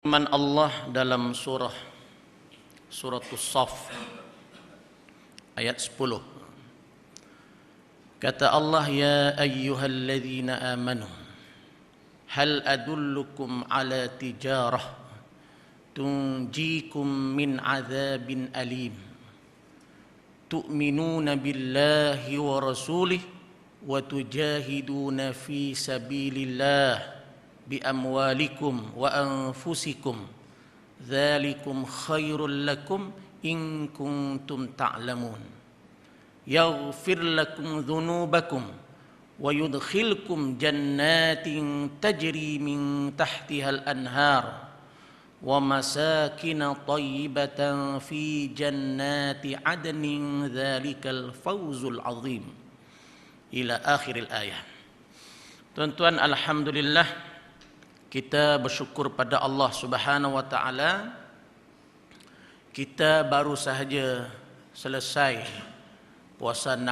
Firman Allah dalam surah As-Saff ayat 10. Kata Allah, ya ayyuhalladzina amanu hal adullukum ala tijarah tunjikum min azabin alim tu'minuna billahi wa rasulih wa tujahiduna fi sabilillah biamwalikum wa anfusikum dzalikum khairul lakum in kuntum ta'lamun yaghfir lakum dzunubakum wa yudkhilkum jannatin tajri min tahtihal anhar wa masakin thayyibatan fi jannati adnin dzalikal fawzul azim ila akhiril ayat. Tuan-tuan, alhamdulillah, kita bersyukur pada Allah Subhanahu wa taala. Kita baru sahaja selesai puasa 6.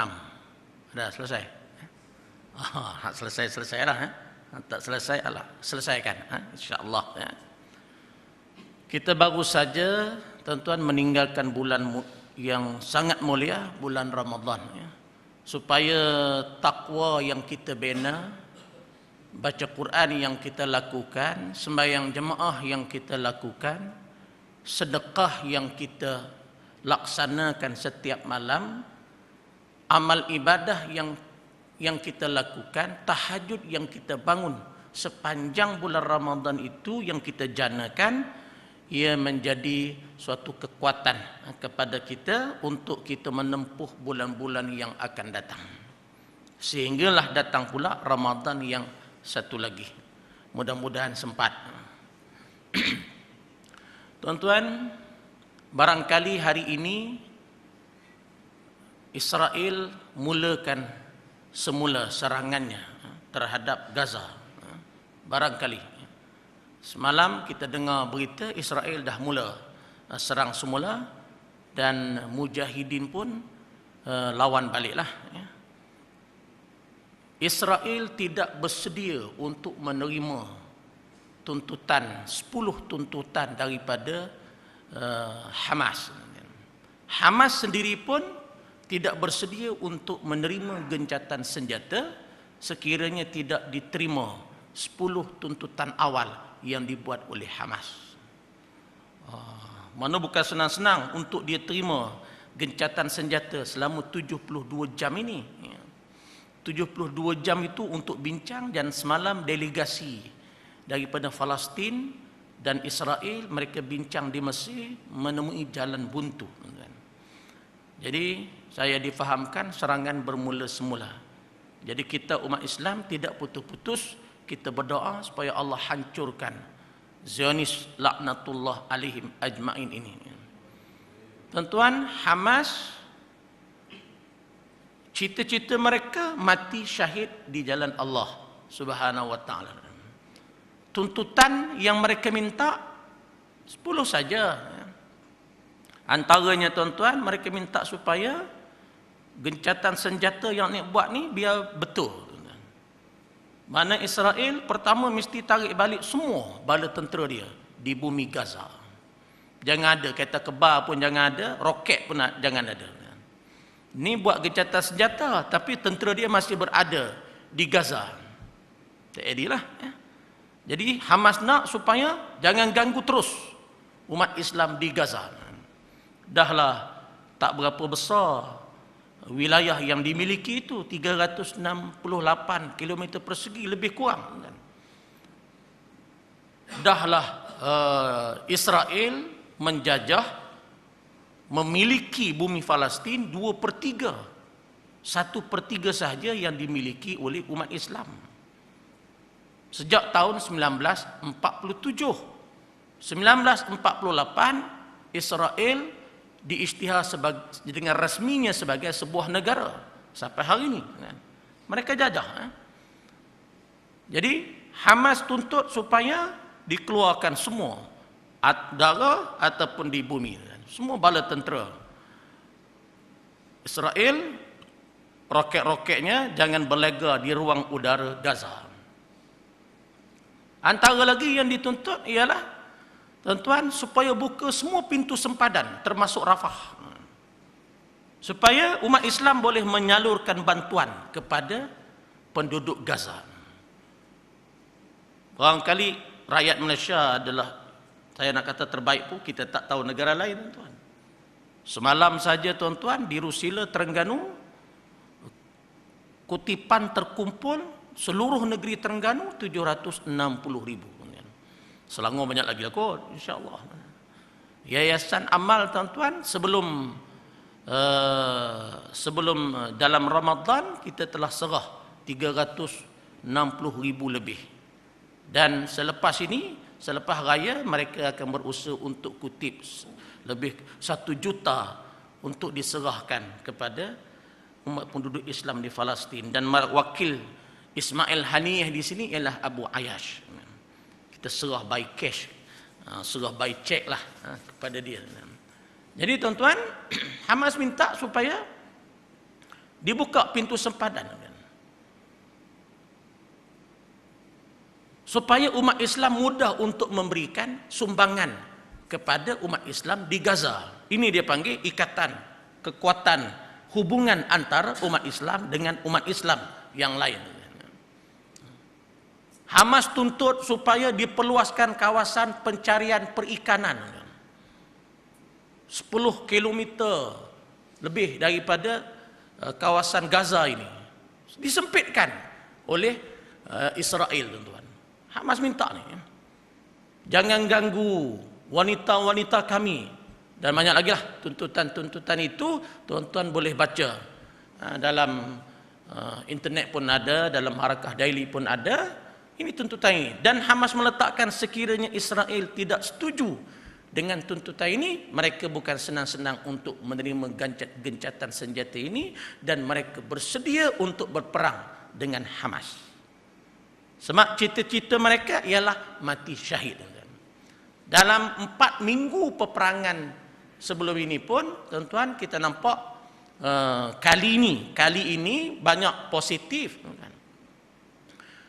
Dah selesai? Selesailah. Tak selesai, Allah selesaikan, insya-Allah. Kita baru saja, tuan-tuan, meninggalkan bulan yang sangat mulia, bulan Ramadan. Supaya takwa yang kita bina, baca Quran yang kita lakukan, sembahyang jemaah yang kita lakukan, sedekah yang kita laksanakan setiap malam, amal ibadah yang kita lakukan, tahajud yang kita bangun sepanjang bulan Ramadan itu yang kita janakan, ia menjadi suatu kekuatan kepada kita untuk kita menempuh bulan-bulan yang akan datang. Sehinggalah datang pula Ramadan yang satu lagi. Mudah-mudahan sempat. Tuan-tuan, barangkali hari ini Israel mulakan semula serangannya terhadap Gaza. Barangkali semalam kita dengar berita Israel dah mula serang semula, dan mujahidin pun lawan baliklah. Israel tidak bersedia untuk menerima tuntutan, 10 tuntutan daripada Hamas. Hamas sendiri pun tidak bersedia untuk menerima gencatan senjata sekiranya tidak diterima 10 tuntutan awal yang dibuat oleh Hamas. Mana bukan senang-senang untuk dia terima gencatan senjata selama 72 jam ini. 72 jam itu untuk bincang, dan semalam delegasi daripada Palestin dan Israel, mereka bincang di Mesir, menemui jalan buntu. Jadi saya difahamkan serangan bermula semula. Jadi kita umat Islam tidak putus-putus, kita berdoa supaya Allah hancurkan Zionis laknatullah alaihim ajmain ini. Tuan-tuan, Hamas cita-cita mereka mati syahid di jalan Allah Subhanahu wa taala. Tuntutan yang mereka minta 10 saja. Antaranya, tuan-tuan, mereka minta supaya gencatan senjata yang nak buat ni biar betul. Mana Israel pertama mesti tarik balik semua bala tentera dia di bumi Gaza. Jangan ada kereta kebal pun, jangan ada roket pun, jangan ada. Ni buat gencatan senjata, tapi tentera dia masih berada di Gaza. Tak adillah. Jadi Hamas nak supaya jangan ganggu terus umat Islam di Gaza. Dahlah tak berapa besar wilayah yang dimiliki itu, 368 km persegi lebih kurang. Dahlah Israel menjajah, memiliki bumi Palestin 2/3. 1/3 sahaja yang dimiliki oleh umat Islam. Sejak tahun 1947. 1948 Israel diisytihar dengan rasminya sebagai sebuah negara. Sampai hari ini mereka jajah. Jadi Hamas tuntut supaya dikeluarkan semua darah ataupun di bumi, semua bala tentera Israel, roket-roketnya jangan berlega di ruang udara Gaza. Antara lagi yang dituntut ialah tuan-tuan, supaya buka semua pintu sempadan termasuk Rafah, supaya umat Islam boleh menyalurkan bantuan kepada penduduk Gaza. Barangkali rakyat Malaysia adalah, saya nak kata terbaik pun, kita tak tahu negara lain, tuan-tuan. Semalam saja, tuan-tuan, di Rusila, Terengganu, kutipan terkumpul seluruh negeri Terengganu 760,000. Selangor banyak lagi lah kot, insya-Allah. Yayasan Amal, tuan-tuan, sebelum dalam Ramadan kita telah serah 360,000 lebih. Dan selepas ini, selepas raya, mereka akan berusaha untuk kutip lebih 1 juta untuk diserahkan kepada umat penduduk Islam di Palestin. Dan wakil Ismail Haniyah di sini ialah Abu Ayash. Kita serah by cash, serah by check lah kepada dia. Jadi tuan-tuan, Hamas minta supaya dibuka pintu sempadan, supaya umat Islam mudah untuk memberikan sumbangan kepada umat Islam di Gaza. Ini dia panggil ikatan kekuatan hubungan antara umat Islam dengan umat Islam yang lain. Hamas tuntut supaya diperluaskan kawasan pencarian perikanan 10 kilometer lebih daripada kawasan Gaza ini, disempitkan oleh Israel, tuan-tuan. Hamas minta ni, jangan ganggu wanita-wanita kami, dan banyak lagi lah tuntutan-tuntutan itu. Tuan-tuan boleh baca dalam internet pun ada, dalam Harakah Daily pun ada. Ini tuntutan ini. Dan Hamas meletakkan sekiranya Israel tidak setuju dengan tuntutan ini, mereka bukan senang-senang untuk menerima gencatan senjata ini, dan mereka bersedia untuk berperang dengan Hamas. Sebab cita-cita mereka ialah mati syahid. Dalam 4 minggu peperangan sebelum ini pun, tuan-tuan, kita nampak kali ini banyak positif.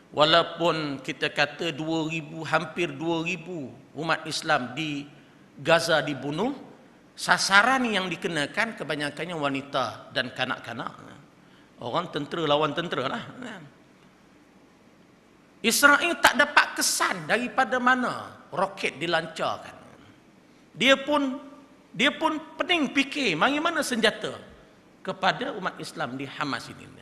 Walaupun kita kata 2,000, hampir 2,000 umat Islam di Gaza dibunuh, sasaran yang dikenakan kebanyakannya wanita dan kanak-kanak. Orang tentera lawan tentera lah. Israel tak dapat kesan daripada mana roket dilancarkan. Dia pun pening fikir mari mana senjata kepada umat Islam di Hamas ini.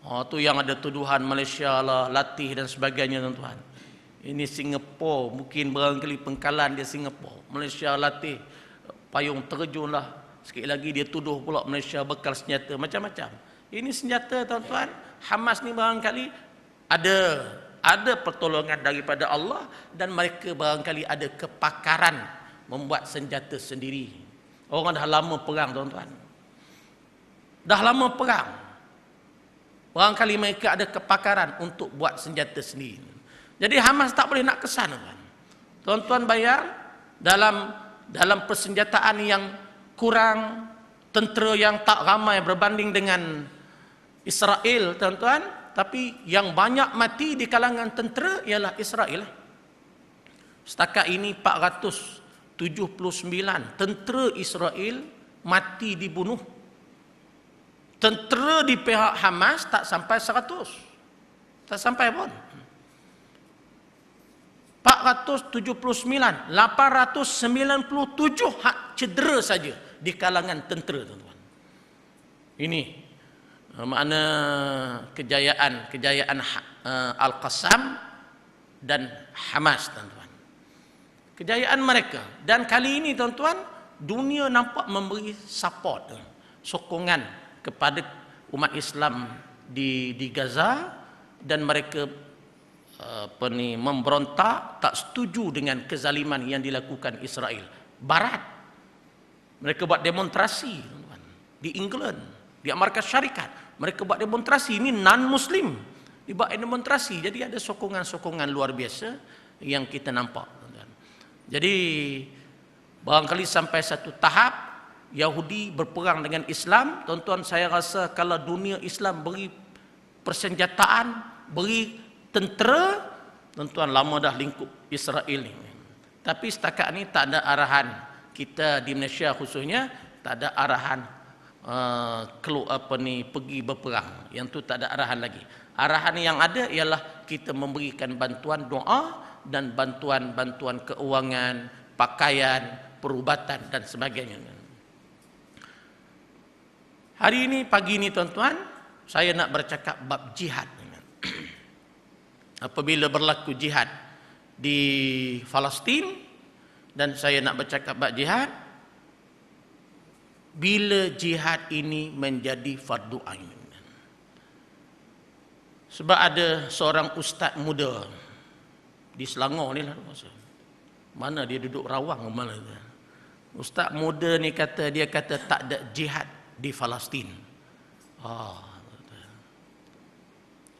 Tu yang ada tuduhan Malaysia lah latih dan sebagainya, tuan-tuan. Ini Singapura, mungkin barangkali pengkalan dia Singapura. Malaysia latih payung terjun lah. Sikit lagi dia tuduh pula Malaysia bekal senjata macam-macam. Ini senjata, tuan-tuan, Hamas ni barangkali ada pertolongan daripada Allah, dan mereka barangkali ada kepakaran membuat senjata sendiri. Orang dah lama perang, tuan-tuan. Dah lama perang. Barangkali mereka ada kepakaran untuk buat senjata sendiri. Jadi Hamas tak boleh nak kesan, tuan. Tuan-tuan bayar dalam persenjataan yang kurang, tentera yang tak ramai berbanding dengan Israel, tuan-tuan, tapi yang banyak mati di kalangan tentera ialah Israel. Setakat ini 479 tentera Israel mati dibunuh. Tentera di pihak Hamas tak sampai 100. Tak sampai pun. 479, 897 hak cedera saja di kalangan tentera, tuan-tuan. Ini makna kejayaan Al-Qassam dan Hamas, tuan-tuan. Kejayaan mereka. Dan kali ini, tuan-tuan, dunia nampak memberi support, sokongan kepada umat Islam di Gaza, dan mereka memberontak, tak setuju dengan kezaliman yang dilakukan Israel. Barat, mereka buat demonstrasi di England, di Amerika Syarikat, mereka buat demonstrasi. Ini non-Muslim dibuat demonstrasi. Jadi ada sokongan-sokongan luar biasa yang kita nampak. Jadi barangkali sampai satu tahap Yahudi berperang dengan Islam, tuan-tuan, saya rasa kalau dunia Islam beri persenjataan, beri tentera, Tuan-tuan, lama dah lingkup Israel ni. Tapi setakat ni tak ada arahan. Kita di Malaysia khususnya tak ada arahan pergi berperang. Yang tu tak ada arahan lagi. Arahan yang ada ialah kita memberikan bantuan doa dan bantuan keuangan, pakaian, perubatan dan sebagainya. Hari ini, pagi ini tuan-tuan, saya nak bercakap bab jihad. Apabila berlaku jihad di Palestin, dan saya nak bercakap bab jihad, bila jihad ini menjadi fardu ain. Sebab ada seorang ustaz muda di Selangor ni lah, mana dia duduk Rawang mana dia. Ustaz muda ni dia kata tak ada jihad di Palestin.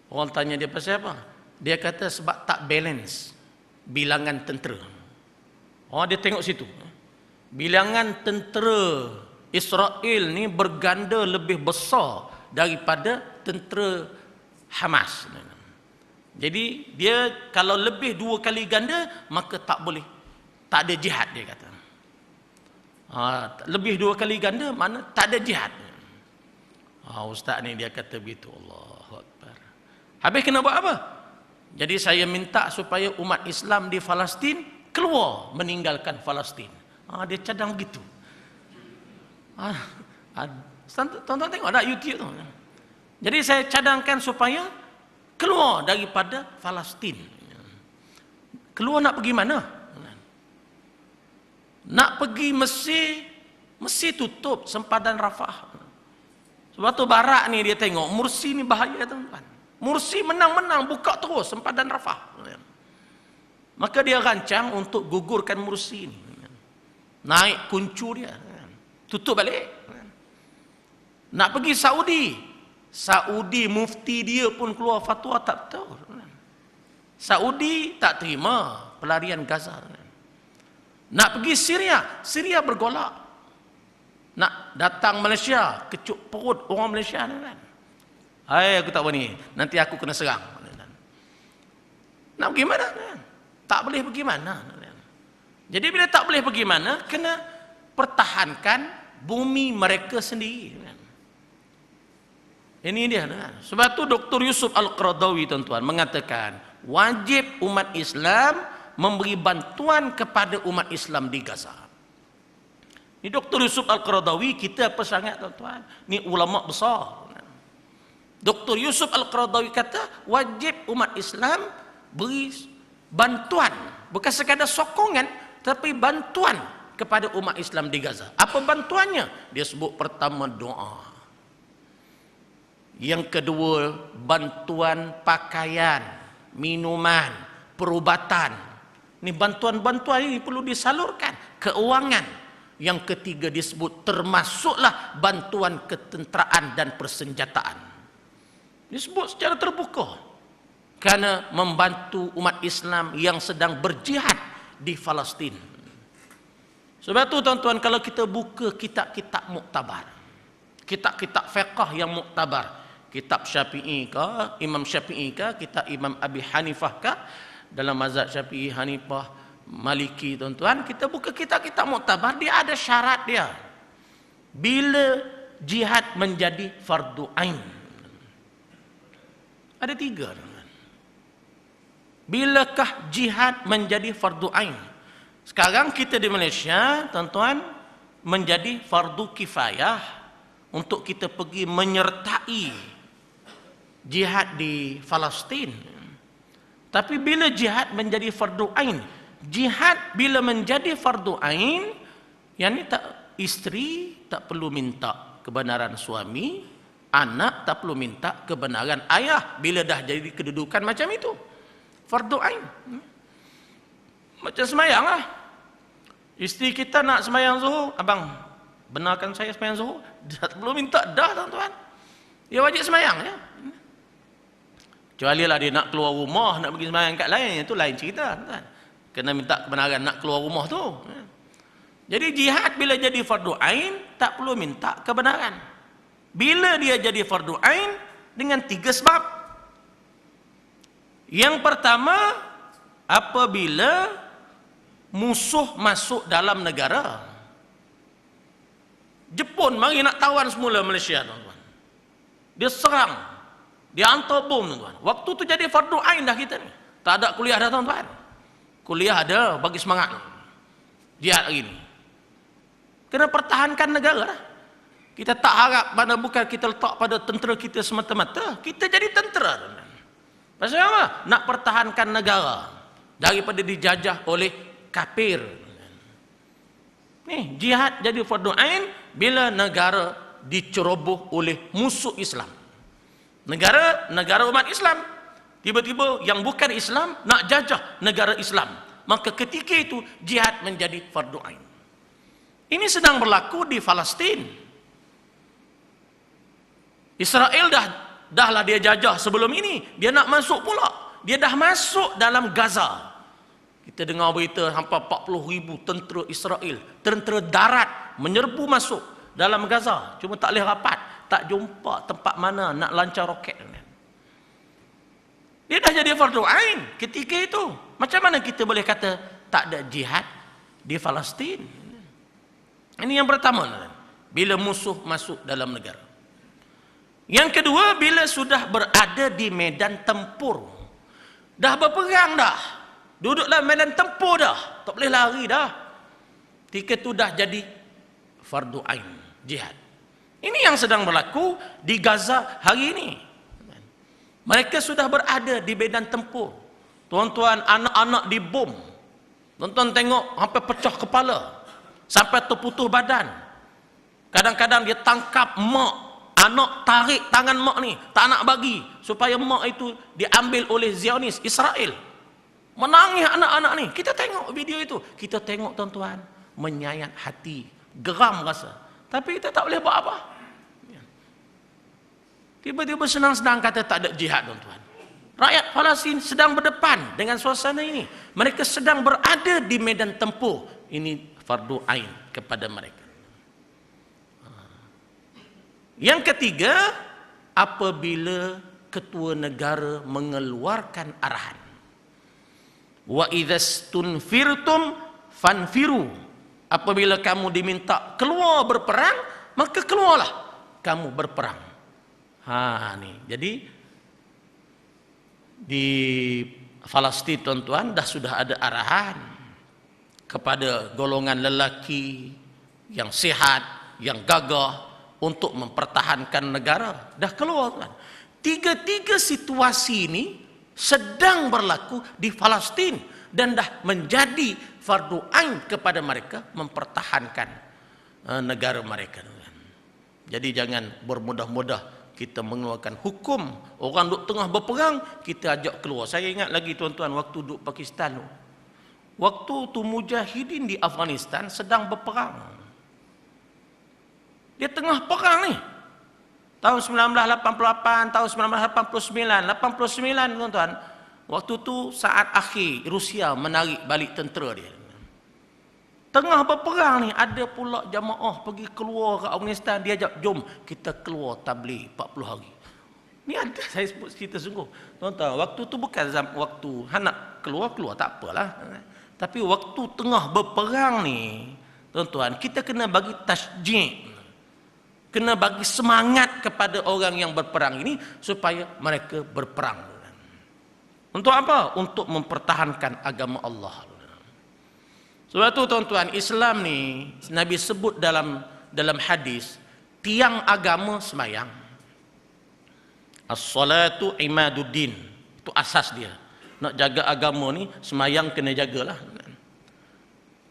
Orang tanya dia pasal apa? Dia kata sebab tak balance bilangan tentera. Dia tengok situ. Bilangan tentera Israel ni berganda lebih besar daripada tentera Hamas. Jadi dia kalau lebih 2 kali ganda, maka tak boleh, tak ada jihad, dia kata. Lebih 2 kali ganda, mana tak ada jihad. Ustaz ni dia kata begitu. Allahu Akbar. Habis kena buat apa? Jadi saya minta supaya umat Islam di Palestin keluar meninggalkan Palestin. Dia cadang begitu. Tonton tengok ada YouTube tu. Jadi saya cadangkan supaya keluar daripada Palestin. Keluar nak pergi mana? Nak pergi Mesir, Mesir tutup sempadan Rafah. Sebab tu Barak ni dia tengok Mursi ni bahaya tuan-tuan. Mursi menang-menang buka terus sempadan Rafah. Maka dia rancang untuk gugurkan Mursi ni. Naik kuncu dia, tutup balik. Nak pergi Saudi. Saudi mufti dia pun keluar fatwa tak betul. Saudi tak terima pelarian Gaza. Nak pergi Syria, Syria bergolak. Nak datang Malaysia, kecut perut orang Malaysia kan. Aku tak berani, nanti aku kena serang. Nak pergi mana? Tak boleh pergi mana. Jadi bila tak boleh pergi mana, kena pertahankan bumi mereka sendiri. Ini dia. Sebab tu Dr. Yusuf Al-Qaradawi tuan-tuan mengatakan wajib umat Islam memberi bantuan kepada umat Islam di Gaza. Ini Dr. Yusuf Al-Qaradawi, kita apa sangat tuan-tuan? Ini ulama besar. Dr. Yusuf Al-Qaradawi kata wajib umat Islam beri bantuan, bukan sekadar sokongan, tapi bantuan kepada umat Islam di Gaza. Apa bantuannya? Dia sebut pertama doa. Yang kedua bantuan pakaian, minuman, perubatan. Ini bantuan-bantuan ini perlu disalurkan. Keuangan. Yang ketiga disebut termasuklah bantuan ketenteraan dan persenjataan. Disebut secara terbuka. Kerana membantu umat Islam yang sedang berjihad di Palestin. Sebab itu tuan-tuan, kalau kita buka kitab-kitab muktabar, kitab-kitab fiqh yang muktabar, kitab Syafi'i ke, Imam Syafi'i ke, kitab Imam Abi Hanifah ke, dalam mazhab Syafi'i, Hanifah, Maliki tuan-tuan, kita buka kitab-kitab muktabar, dia ada syarat dia. Bila jihad menjadi fardu ain. Ada 3. Bilakah jihad menjadi fardu ain? Sekarang kita di Malaysia, tuan-tuan, menjadi fardu kifayah untuk kita pergi menyertai jihad di Palestin. Tapi bila jihad menjadi fardu ain, jihad bila menjadi fardu ain, yang ni tak, isteri tak perlu minta kebenaran suami, anak tak perlu minta kebenaran ayah bila dah jadi kedudukan macam itu. Fardu ain. Macam semayang lah. Isteri kita nak semayang zuhur, abang benarkan saya semayang zuhur, dia tak perlu minta dah tuan-tuan. Dia wajib semayang ya. Kecuali lah dia nak keluar rumah, nak pergi semayang kat lain, itu lain cerita tuan. Kena minta kebenaran nak keluar rumah tu. Jadi jihad bila jadi fardu ain tak perlu minta kebenaran. Bila dia jadi fardu ain? Dengan 3 sebab. Yang pertama, apabila musuh masuk dalam negara. Jepun mari nak tawan semula Malaysia, tuan-tuan. Dia serang, dia hantar bom, tuan-tuan. Waktu tu jadi fardu ain dah kita ni. Tak ada kuliah dah, tuan-tuan. Kuliah ada, bagi semangat. Jihad hari ni. Kena pertahankan negara dah. Kita tak harap, mana bukan kita letak pada tentera kita semata-mata. Kita jadi tentera, tuan-tuan. Pasal apa? Nak pertahankan negara daripada dijajah oleh kafir. Ni jihad jadi fardu ain bila negara diceroboh oleh musuh Islam. Negara umat Islam, tiba-tiba yang bukan Islam nak jajah negara Islam. Maka ketika itu jihad menjadi fardu ain. Ini sedang berlaku di Palestin. Israel dahlah dia jajah sebelum ini, dia nak masuk pula. Dia dah masuk dalam Gaza. Kita dengar berita hampir 40,000 tentera Israel, tentera darat menyerbu masuk dalam Gaza. Cuma tak boleh rapat, tak jumpa tempat mana nak lancar roket. Dia dah jadi fardu ain ketika itu. Macam mana kita boleh kata tak ada jihad di Palestin? Ini yang pertama, bila musuh masuk dalam negara. Yang kedua, bila sudah berada di medan tempur, dah berperang dah, duduk dalam medan tempur dah, tak boleh lari dah, ketika itu dah jadi fardu ain, jihad. Ini yang sedang berlaku di Gaza hari ini. Mereka sudah berada di medan tempur, tuan-tuan, anak-anak dibom, tuan-tuan tengok hampir pecah kepala, sampai terputus badan. Kadang-kadang dia tangkap mak, anak tarik tangan mak ni, tak nak bagi supaya mak itu diambil oleh Zionis Israel. Menangis anak-anak ni. Kita tengok video itu, kita tengok, tuan-tuan, menyayat hati, geram rasa. Tapi kita tak boleh buat apa. Tiba-tiba senang-senang kata tak ada jihad, tuan-tuan. Rakyat Palestin sedang berdepan dengan suasana ini. Mereka sedang berada di medan tempur. Ini fardu ain kepada mereka. Yang ketiga, apabila ketua negara mengeluarkan arahan. Wa idzastunfirtum fanfiru. Apabila kamu diminta keluar berperang, maka keluarlah kamu berperang. Ni. Jadi di Palestin, tuan-tuan, dah sudah ada arahan kepada golongan lelaki yang sihat, yang gagah untuk mempertahankan negara. Dah keluar, tuan. Tiga-tiga situasi ini sedang berlaku di Palestin dan dah menjadi fardu ain kepada mereka mempertahankan negara mereka. Jadi jangan bermudah-mudah kita mengeluarkan hukum. Orang duduk tengah berperang, kita ajak keluar. Saya ingat lagi, tuan-tuan, waktu duduk Pakistan, waktu tu mujahidin di Afghanistan sedang berperang. Dia tengah perang ni. Tahun 1988, tahun 1989, 89, tuan-tuan. Waktu tu saat akhir Rusia menarik balik tentera dia. Tengah berperang ni, ada pula jamaah pergi keluar ke Afghanistan, dia ajak, jom kita keluar tabligh 40 hari. Ni ada, saya sebut cerita sungguh. Tuan-tuan, waktu tu bukan waktu nak keluar tak apalah. Tapi waktu tengah berperang ni, tuan-tuan, kita kena bagi tasjid, kena bagi semangat kepada orang yang berperang ini supaya mereka berperang. Untuk apa? Untuk mempertahankan agama Allah. Sebab itu, tuan-tuan, Islam ni Nabi sebut dalam hadis, tiang agama semayang. As-salatu imaduddin. Itu asas dia. Nak jaga agama ni, semayang kena jagalah.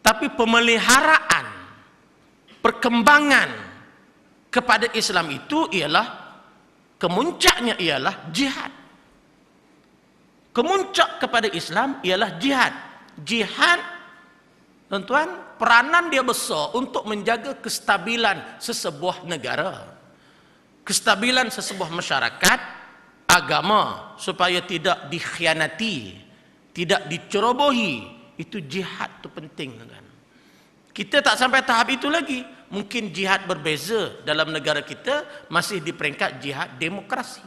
Tapi pemeliharaan, perkembangan kepada Islam itu ialah, kemuncaknya ialah jihad. Kemuncak kepada Islam ialah jihad. Jihad, tuan-tuan, peranan dia besar untuk menjaga kestabilan sesebuah negara, kestabilan sesebuah masyarakat, agama, supaya tidak dikhianati, tidak dicerobohi. Itu jihad tu penting, tuan-tuan. Kita tak sampai tahap itu lagi. Mungkin jihad berbeza dalam negara kita, masih di peringkat jihad demokrasi.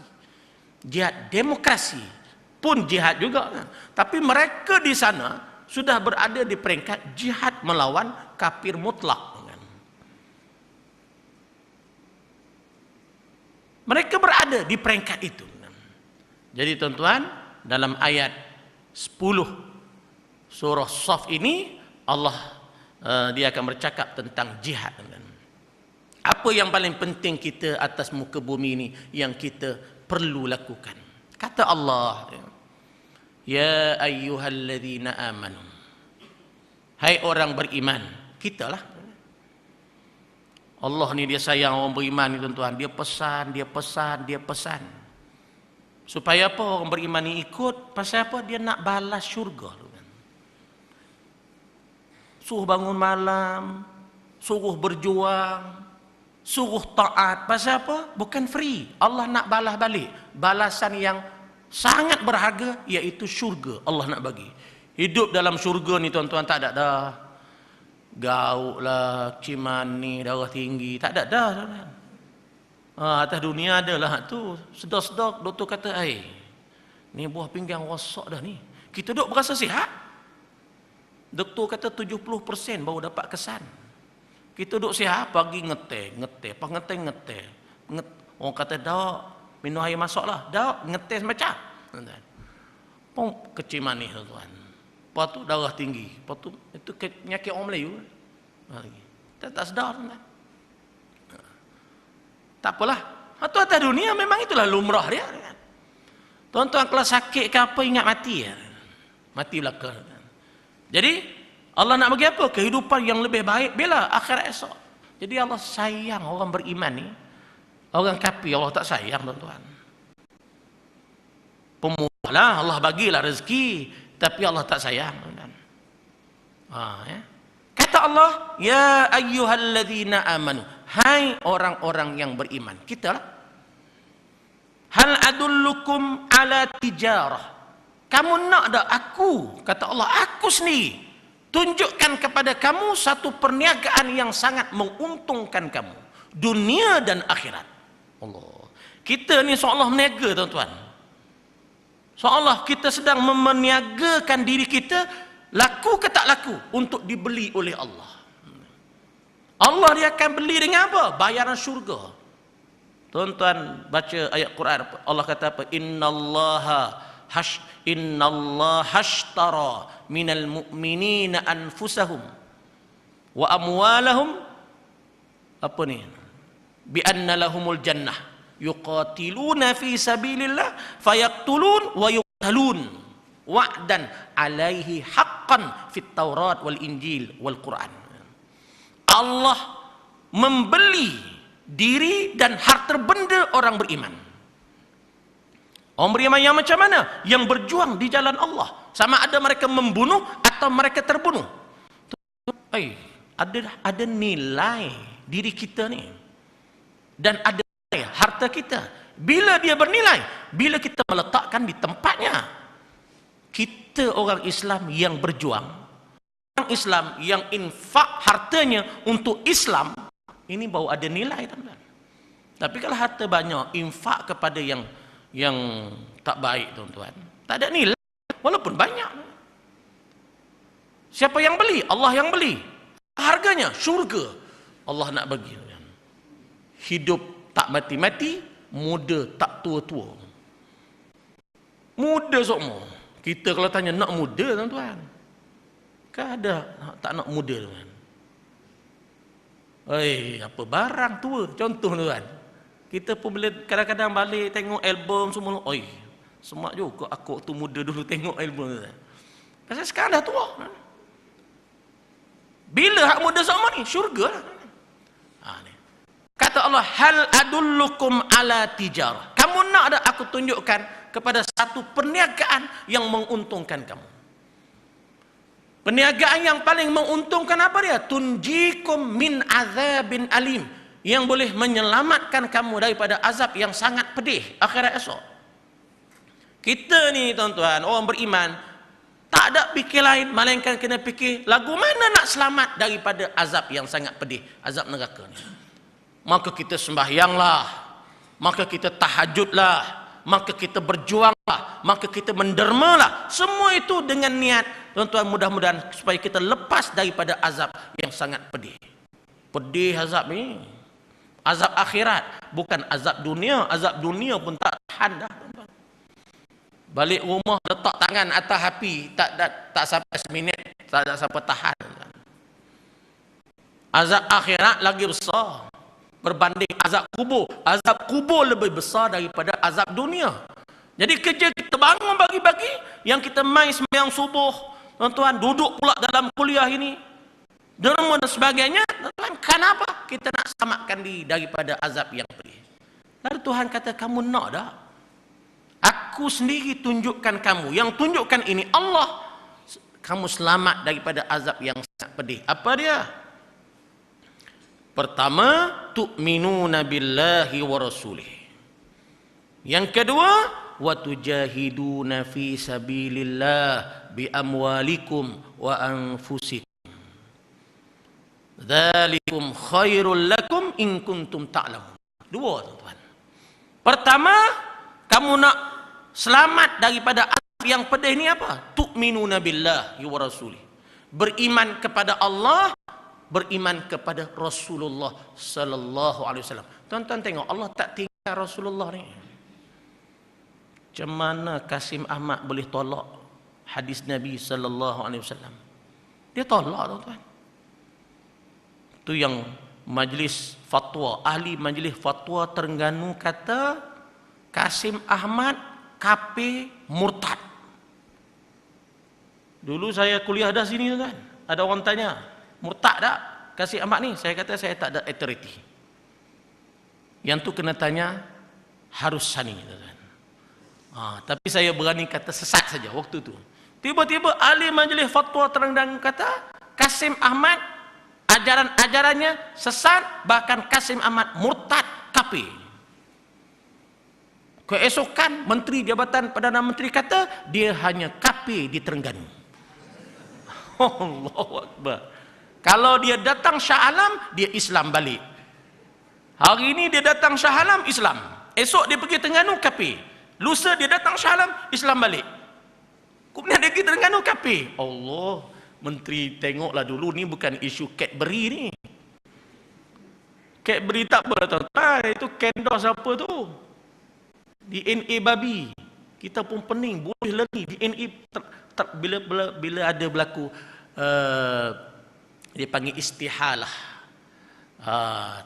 Jihad demokrasi pun jihad juga. Tapi mereka di sana sudah berada di peringkat jihad melawan kafir mutlak. Mereka berada di peringkat itu. Jadi tuan-tuan, dalam ayat 10 surah Shaf ini Allah dia akan bercakap tentang jihad. Apa yang paling penting kita atas muka bumi ini yang kita perlu lakukan? Kata Allah, ya ayyuhalladzina amanu, hai orang beriman, kita lah. Allah ni dia sayang orang beriman ni tuan-tuan. Dia pesan. Supaya apa orang beriman ni ikut? Pasal apa? Dia nak balas syurga. Suruh bangun malam, suruh berjuang, suruh taat. Pasal apa? Bukan free. Allah nak balas balik. Balasan yang sangat berharga, iaitu syurga. Allah nak bagi. Hidup dalam syurga ni tuan-tuan tak ada dah. Gauk lah, cimani, darah tinggi, tak ada dah. Atas dunia ada lah tu. Sedar-sedar doktor kata, ni buah pinggang rosak dah ni. Kita duk berasa sihat. Doktor kata 70% baru dapat kesan. Kita duk sihat, pagi ngeteh, ngeteh. Orang kata, dak, minum air masak lah. Dak, ngeteh macam. Pun kecimani tuan. Lepas tu darah tinggi. Lepas tu itu penyakit orang Melayu. Kita tak sedar. Tak apalah. Itu atas dunia memang itulah lumrah dia. Tuan-tuan kalau sakit ke apa ingat mati. Mati belaka. Jadi Allah nak bagi apa? Kehidupan yang lebih baik bila akhirat esok. Jadi Allah sayang orang beriman ni. Orang kafir Allah tak sayang tuan-tuan. Pemudah lah, Allah bagilah rezeki. Tapi Allah tak sayang. Kata Allah, ya ayyuhalladzina amanu, hai orang-orang yang beriman. Kita lah. Hal adullukum ala tijarah. Kamu nak dak aku, kata Allah, aku sendiri tunjukkan kepada kamu satu perniagaan yang sangat menguntungkan kamu, dunia dan akhirat. Allah. Kita ni seolah meniaga tuan-tuan. Seolah kita sedang memeniagakan diri kita, laku ke tak laku, untuk dibeli oleh Allah. Allah dia akan beli dengan apa? Bayaran syurga. Tuan-tuan baca ayat Quran, Allah kata apa? Innallaha hashtara minal mu'minina anfusahum wa amwalahum, apa ni? Bi anna lahumul jannah yuqatiluna fi sabilillah fayaqtulun wa yuqtalun wa'dan alaihi haqqan fit Taurat wal Injil wal Quran. Allah membeli diri dan harta benda orang beriman. Orang beriman yang macam mana? Yang berjuang di jalan Allah. Sama ada mereka membunuh atau mereka terbunuh. Ada nilai diri kita ni. Dan ada harta kita. Bila dia bernilai? Bila kita meletakkan di tempatnya. Kita orang Islam yang berjuang, orang Islam yang infak hartanya untuk Islam, ini baru ada nilai, teman-teman. Tapi kalau harta banyak, infak kepada yang tak baik, tuan-tuan, tak ada nilai, walaupun banyak. Siapa yang beli? Allah yang beli. Harganya syurga. Allah nak bagi. Hidup tak mati-mati, muda tak tua-tua. Muda semua. Kita kalau tanya nak muda, tuan-tuan, kan ada tak nak muda, tuan. Apa barang tua? Contoh, tuan. Kita pun bila kadang-kadang balik tengok album semua, semak juga aku waktu muda dulu tengok album, tuan. Pasal sekarang dah tua. Bila hak muda sama ni? Syurga lah. Kata Allah, hal adullukum ala tijarah. Kamu nak ada aku tunjukkan kepada satu perniagaan yang menguntungkan kamu. Perniagaan yang paling menguntungkan apa dia? Tunjikum min azabin alim. Yang boleh menyelamatkan kamu daripada azab yang sangat pedih akhirat esok. Kita ni, tuan-tuan, orang beriman, tak ada fikir lain melainkan kena fikir lagu mana nak selamat daripada azab yang sangat pedih, azab neraka ni. Maka kita sembahyanglah, maka kita tahajudlah, maka kita berjuanglah, maka kita mendermalah. Semua itu dengan niat, tuan-tuan, mudah-mudahan supaya kita lepas daripada azab yang sangat pedih. Pedih azab ni, azab akhirat, bukan azab dunia. Azab dunia pun tak tahan dah, tuan-tuan. Balik rumah letak tangan atas api, tak sampai seminit, tak sampai tahan. Azab akhirat lagi besar berbanding azab kubur. Azab kubur lebih besar daripada azab dunia. Jadi kerja kita bangun pagi-pagi, yang kita main sembahyang subuh, tuan-tuan, duduk pula dalam kuliah ini, derma dan sebagainya, tuan-tuan, kenapa? Kita nak selamatkan diri daripada azab yang pedih. Lalu Tuhan kata, kamu nak tak? Aku sendiri tunjukkan kamu. Yang tunjukkan ini Allah. Kamu selamat daripada azab yang sangat pedih. Apa dia? Pertama, tu'minuna billahi wa rasulih. Yang kedua, wa tujahiduna fi sabilillah bi amwalikum wa anfusikum. Dzalikum khairul lakum in kuntum ta'lamun. Dua, tuan-tuan. Pertama, kamu nak selamat daripada azab yang pedih ni apa? Tu'minuna billahi wa rasulih. Beriman kepada Allah, beriman kepada Rasulullah sallallahu alaihi wasallam. Tuan-tuan tengok, Allah tak tinggal Rasulullah ni. Macam mana Kasim Ahmad boleh tolak hadis Nabi sallallahu alaihi wasallam? Dia tolak, tuan-tuan. Itu yang majlis fatwa, ahli majlis fatwa Terengganu kata Kasim Ahmad kafir murtad. Dulu saya kuliah dah sini, tuan. Ada orang tanya, murtad tak Kasim Ahmad ni? Saya kata saya tak ada authority. Yang tu kena tanya Harus Sani, tuan. Tapi saya berani kata sesat saja waktu tu. Tiba-tiba ahli majlis fatwa Terengganu kata Kasim Ahmad ajaran-ajarannya sesat, bahkan Kasim Ahmad murtad, kafir. Keesokan Menteri Jabatan Perdana Menteri kata dia hanya kafir di Terengganu. Allahu Akbar. Kalau dia datang Shah Alam, dia Islam balik. Hari ini dia datang Shah Alam, Islam. Esok dia pergi Terengganu, kafir. Lusa dia datang Shah Alam, Islam balik. Kemudian dia pergi Terengganu, kafir. Allah, Menteri tengoklah dulu, ni bukan isu Cadbury ni. Cadbury tak apa, tuan. Itu kendor siapa tu? DNA babi. Kita pun pening, boleh lari DNA bila ada berlaku dia panggil istihalah,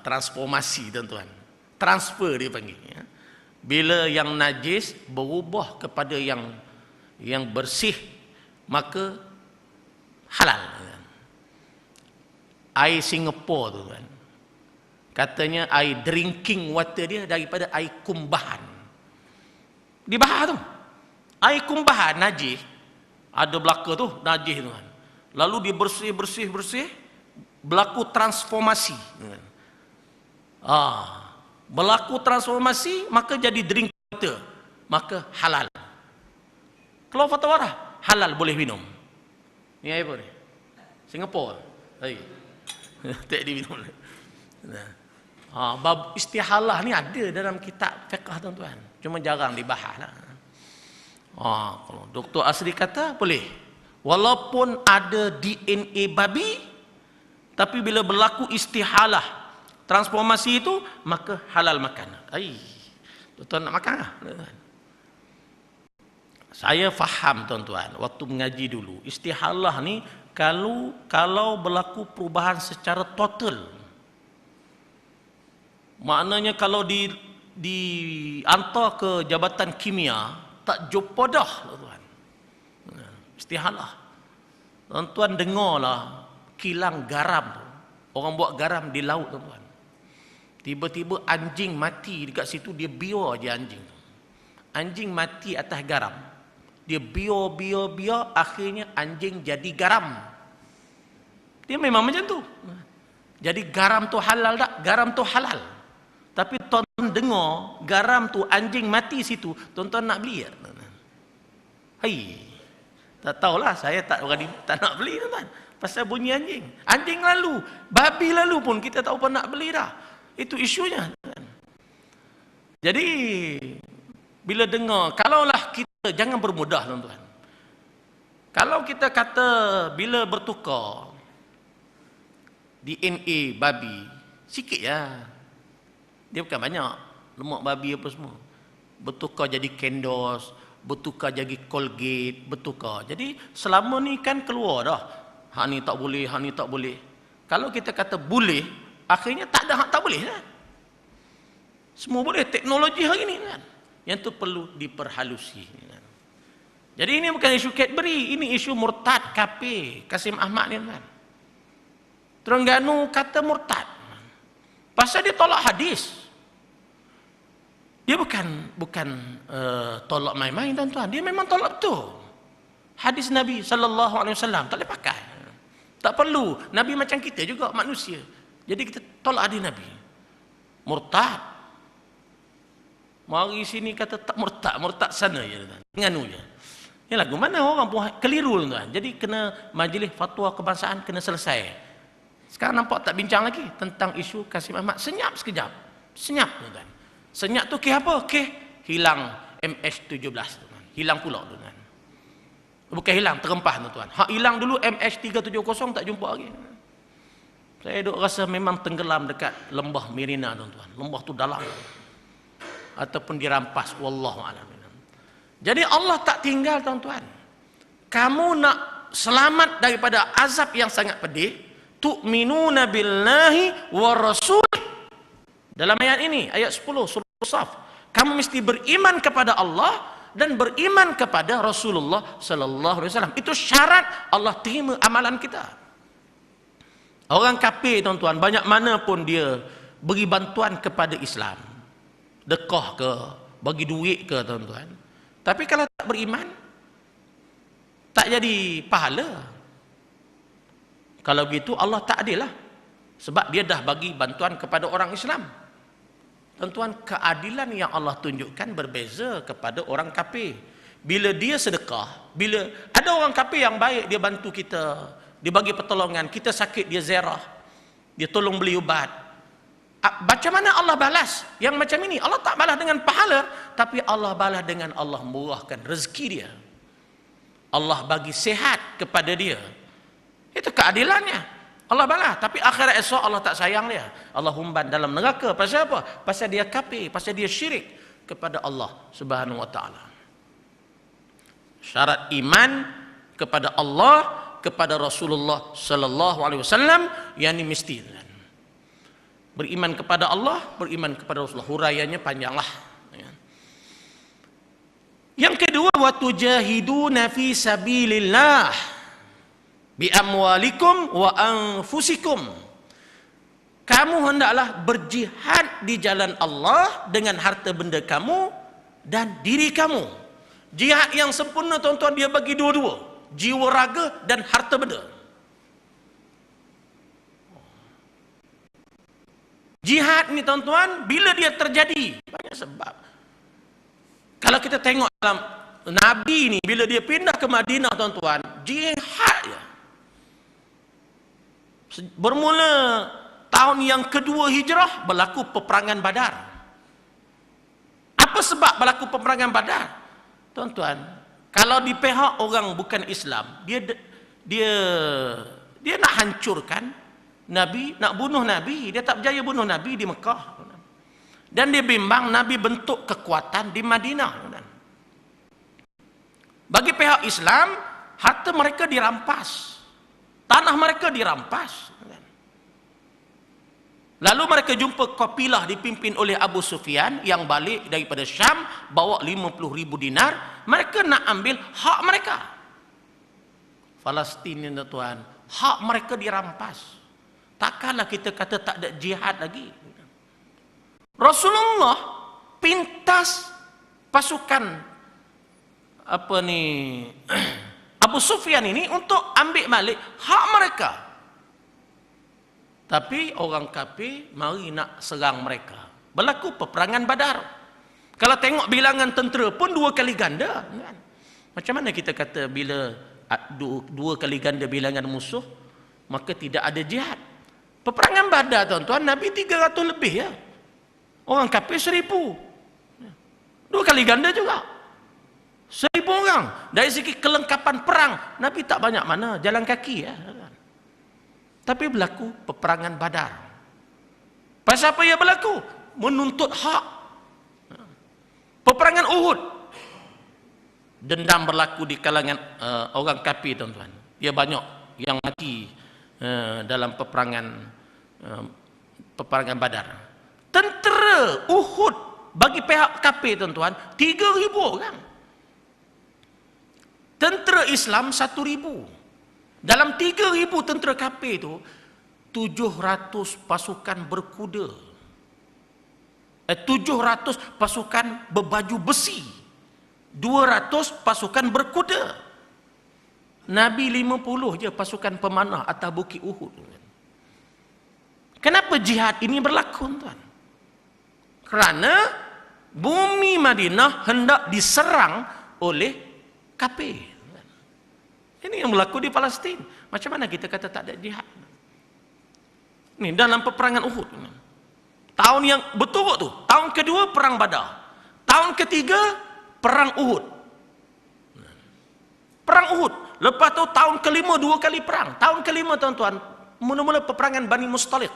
transformasi, tuan-tuan. Transfer dia panggil, ya. Bila yang najis berubah kepada yang bersih, maka halal. Air Singapura tu, tuan, katanya air drinking water dia daripada air kumbahan. Di Bahar tu, air kumbahan najis, ada belaka tu najis, tuan. Lalu dia bersih, berlaku transformasi. Berlaku transformasi, maka jadi drink water, maka halal. Kalau fatwa halal boleh minum. Ni air apa ni? Singapura. Tak diminum. Bab istihalah ni ada dalam kitab fiqh, tuan-tuan. Cuma jarang dibahas lah. Kalau Dr. Asri kata boleh. Walaupun ada DNA babi, tapi bila berlaku istihalah, transformasi itu, maka halal makan. Tuan-tuan nak makan lah. Saya faham, tuan-tuan, waktu mengaji dulu, istihalah ni kalau berlaku perubahan secara total, maknanya kalau diantar ke Jabatan Kimia, tak jumpa dah, tuan. Istihalah. Tuan-tuan dengarlah kilang garam. Orang buat garam di laut, tuan-tuan. Tiba-tiba anjing mati dekat situ, dia biar je anjing. Anjing mati atas garam. Dia biar, akhirnya anjing jadi garam. Dia memang macam tu. Jadi garam tu halal tak? Garam tu halal. Tapi tuan-tuan dengar garam tu anjing mati situ, tuan-tuan nak beli tak? Tak tahulah, saya tak nak beli, tuan-tuan. Pasal bunyi anjing. Anjing lalu, babi lalu pun kita tak apa nak beli dah. Itu isunya. Jadi bila dengar, kalaulah kita jangan bermudah tuan-tuan. Kalau kita kata bila bertukar DNA babi, sikit ya. Dia bukan banyak. Lemak babi apa semua. Bertukar jadi Kendos, bertukar jadi Colgate, bertukar. Jadi selama ni kan keluar dah. Hak ni tak boleh, hak ni tak boleh. Kalau kita kata boleh, akhirnya tak ada hak tak boleh kan. Semua boleh, teknologi hari ni kan. Yang tu perlu diperhalusi kan. Jadi ini bukan isu Cadbury, ini isu murtad kafir Kasim Ahmad ni kan. Terengganu kata murtad. Pasal dia tolak hadis. Dia bukan tolak main-main tuan-tuan. Dia memang tolak betul. Hadis Nabi sallallahu alaihi wasallam tak boleh pakai. Tak perlu. Nabi macam kita juga manusia. Jadi kita tolak hadis Nabi. Murtad. Mari sini kata tak murtad, murtad sana je tuan. Terengganu je. Ni lagu mana orang pun keliru tuan. Jadi kena majlis fatwa kebangsaan kena selesai. Sekarang nampak tak bincang lagi tentang isu Kasim Ahmad. Senyap sekejap. Senyap tuan. Senyap tu kes apa? Kes hilang MH17 tuan. Hilang pula tuan. Bukan hilang, terempah tuan. Hak hilang dulu MH370 tak jumpa lagi. Saya duk rasa memang tenggelam dekat lembah Mirina tuan. Lembah tu dalam. Ataupun dirampas, wallahu a'lam. Jadi Allah tak tinggal tuan-tuan. Kamu nak selamat daripada azab yang sangat pedih, tu'minuna billahi wa rasul. Dalam ayat ini, ayat 10 surah Saf, kamu mesti beriman kepada Allah dan beriman kepada Rasulullah sallallahu alaihi wasallam. Itu syarat Allah terima amalan kita. Orang kafir tuan-tuan, banyak mana pun dia beri bantuan kepada Islam, dekah ke, bagi duit ke tuan-tuan, tapi kalau tak beriman, tak jadi pahala. Kalau begitu Allah tak adil lah. Sebab dia dah bagi bantuan kepada orang Islam. Tuan-tuan, keadilan yang Allah tunjukkan berbeza kepada orang kafir. Bila dia sedekah, bila ada orang kafir yang baik, dia bantu kita, dia bagi pertolongan, kita sakit dia ziarah, dia tolong beli ubat. Macam mana Allah balas? Yang macam ini Allah tak balas dengan pahala, tapi Allah balas dengan Allah murahkan rezeki dia. Allah bagi sihat kepada dia. Itu keadilannya. Allah balas. Tapi akhirat esok Allah tak sayang dia. Allah humban dalam neraka. Pasal apa? Pasal dia kafir. Pasal dia syirik kepada Allah subhanahu wa ta'ala. Syarat iman kepada Allah, kepada Rasulullah sallallahu alaihi wasallam, yang ini mesti. Beriman kepada Allah, beriman kepada Rasulullah. Huraiannya panjanglah. Yang kedua, wa tujahiduna fi sabilillah bi amwalikum wa anfusikum. Kamu hendaklah berjihad di jalan Allah dengan harta benda kamu dan diri kamu. Jihad yang sempurna tuan-tuan, dia bagi dua-dua, jiwa raga dan harta benda. Jihad ni tuan-tuan, bila dia terjadi, banyak sebab. Kalau kita tengok dalam Nabi ni, bila dia pindah ke Madinah tuan-tuan, jihad ya. Bermula tahun yang kedua hijrah, berlaku peperangan Badar. Apa sebab berlaku peperangan Badar? Tuan-tuan, kalau di pihak orang bukan Islam, dia nak hancurkan Nabi, nak bunuh Nabi. Dia tak berjaya bunuh Nabi di Mekah. Dan dia bimbang Nabi bentuk kekuatan di Madinah. Bagi pihak Islam, harta mereka dirampas, tanah mereka dirampas. Lalu mereka jumpa kafilah dipimpin oleh Abu Sufyan yang balik daripada Syam, bawa 50,000 dinar. Mereka nak ambil hak mereka. Palestin ni tuan, hak mereka dirampas. Takkanlah kita kata tak ada jihad lagi. Rasulullah pintas pasukan Abu Sufyan ini untuk ambil balik hak mereka. Tapi orang kafir mari nak serang mereka. Berlaku peperangan Badar. Kalau tengok bilangan tentera pun 2 kali ganda. Macam mana kita kata bila 2 kali ganda bilangan musuh, maka tidak ada jihad? Peperangan Badar tuan-tuan, Nabi 300 lebih ya. Orang kafir 1000. 2 kali ganda juga. 1,000 orang. Dari segi kelengkapan perang, Nabi tak banyak mana, jalan kaki ya. Tapi berlaku peperangan Badar. Pasal apa ia berlaku? Menuntut hak. Peperangan Uhud. Dendam berlaku di kalangan orang kafir, tuan-tuan. Dia banyak yang mati dalam peperangan Badar. Tentera Uhud bagi pihak kafir, tuan-tuan, 3,000 orang. Tentera Islam 1,000. Dalam 3,000 tentera kafir itu 700 pasukan berkuda. 700 pasukan berbaju besi. 200 pasukan berkuda. Nabi 50 je pasukan pemanah atas bukit Uhud. Kenapa jihad ini berlaku, tuan? Kerana bumi Madinah hendak diserang oleh kafir. Ini yang berlaku di Palestin. Macam mana kita kata tak ada jihad? Ini dalam peperangan Uhud. Tahun yang betul tu, tahun kedua perang Badar. Tahun ketiga perang Uhud. Perang Uhud. Lepas tu tahun kelima 2 kali perang. Tahun kelima, tuan-tuan, mula-mula peperangan Bani Mustalik.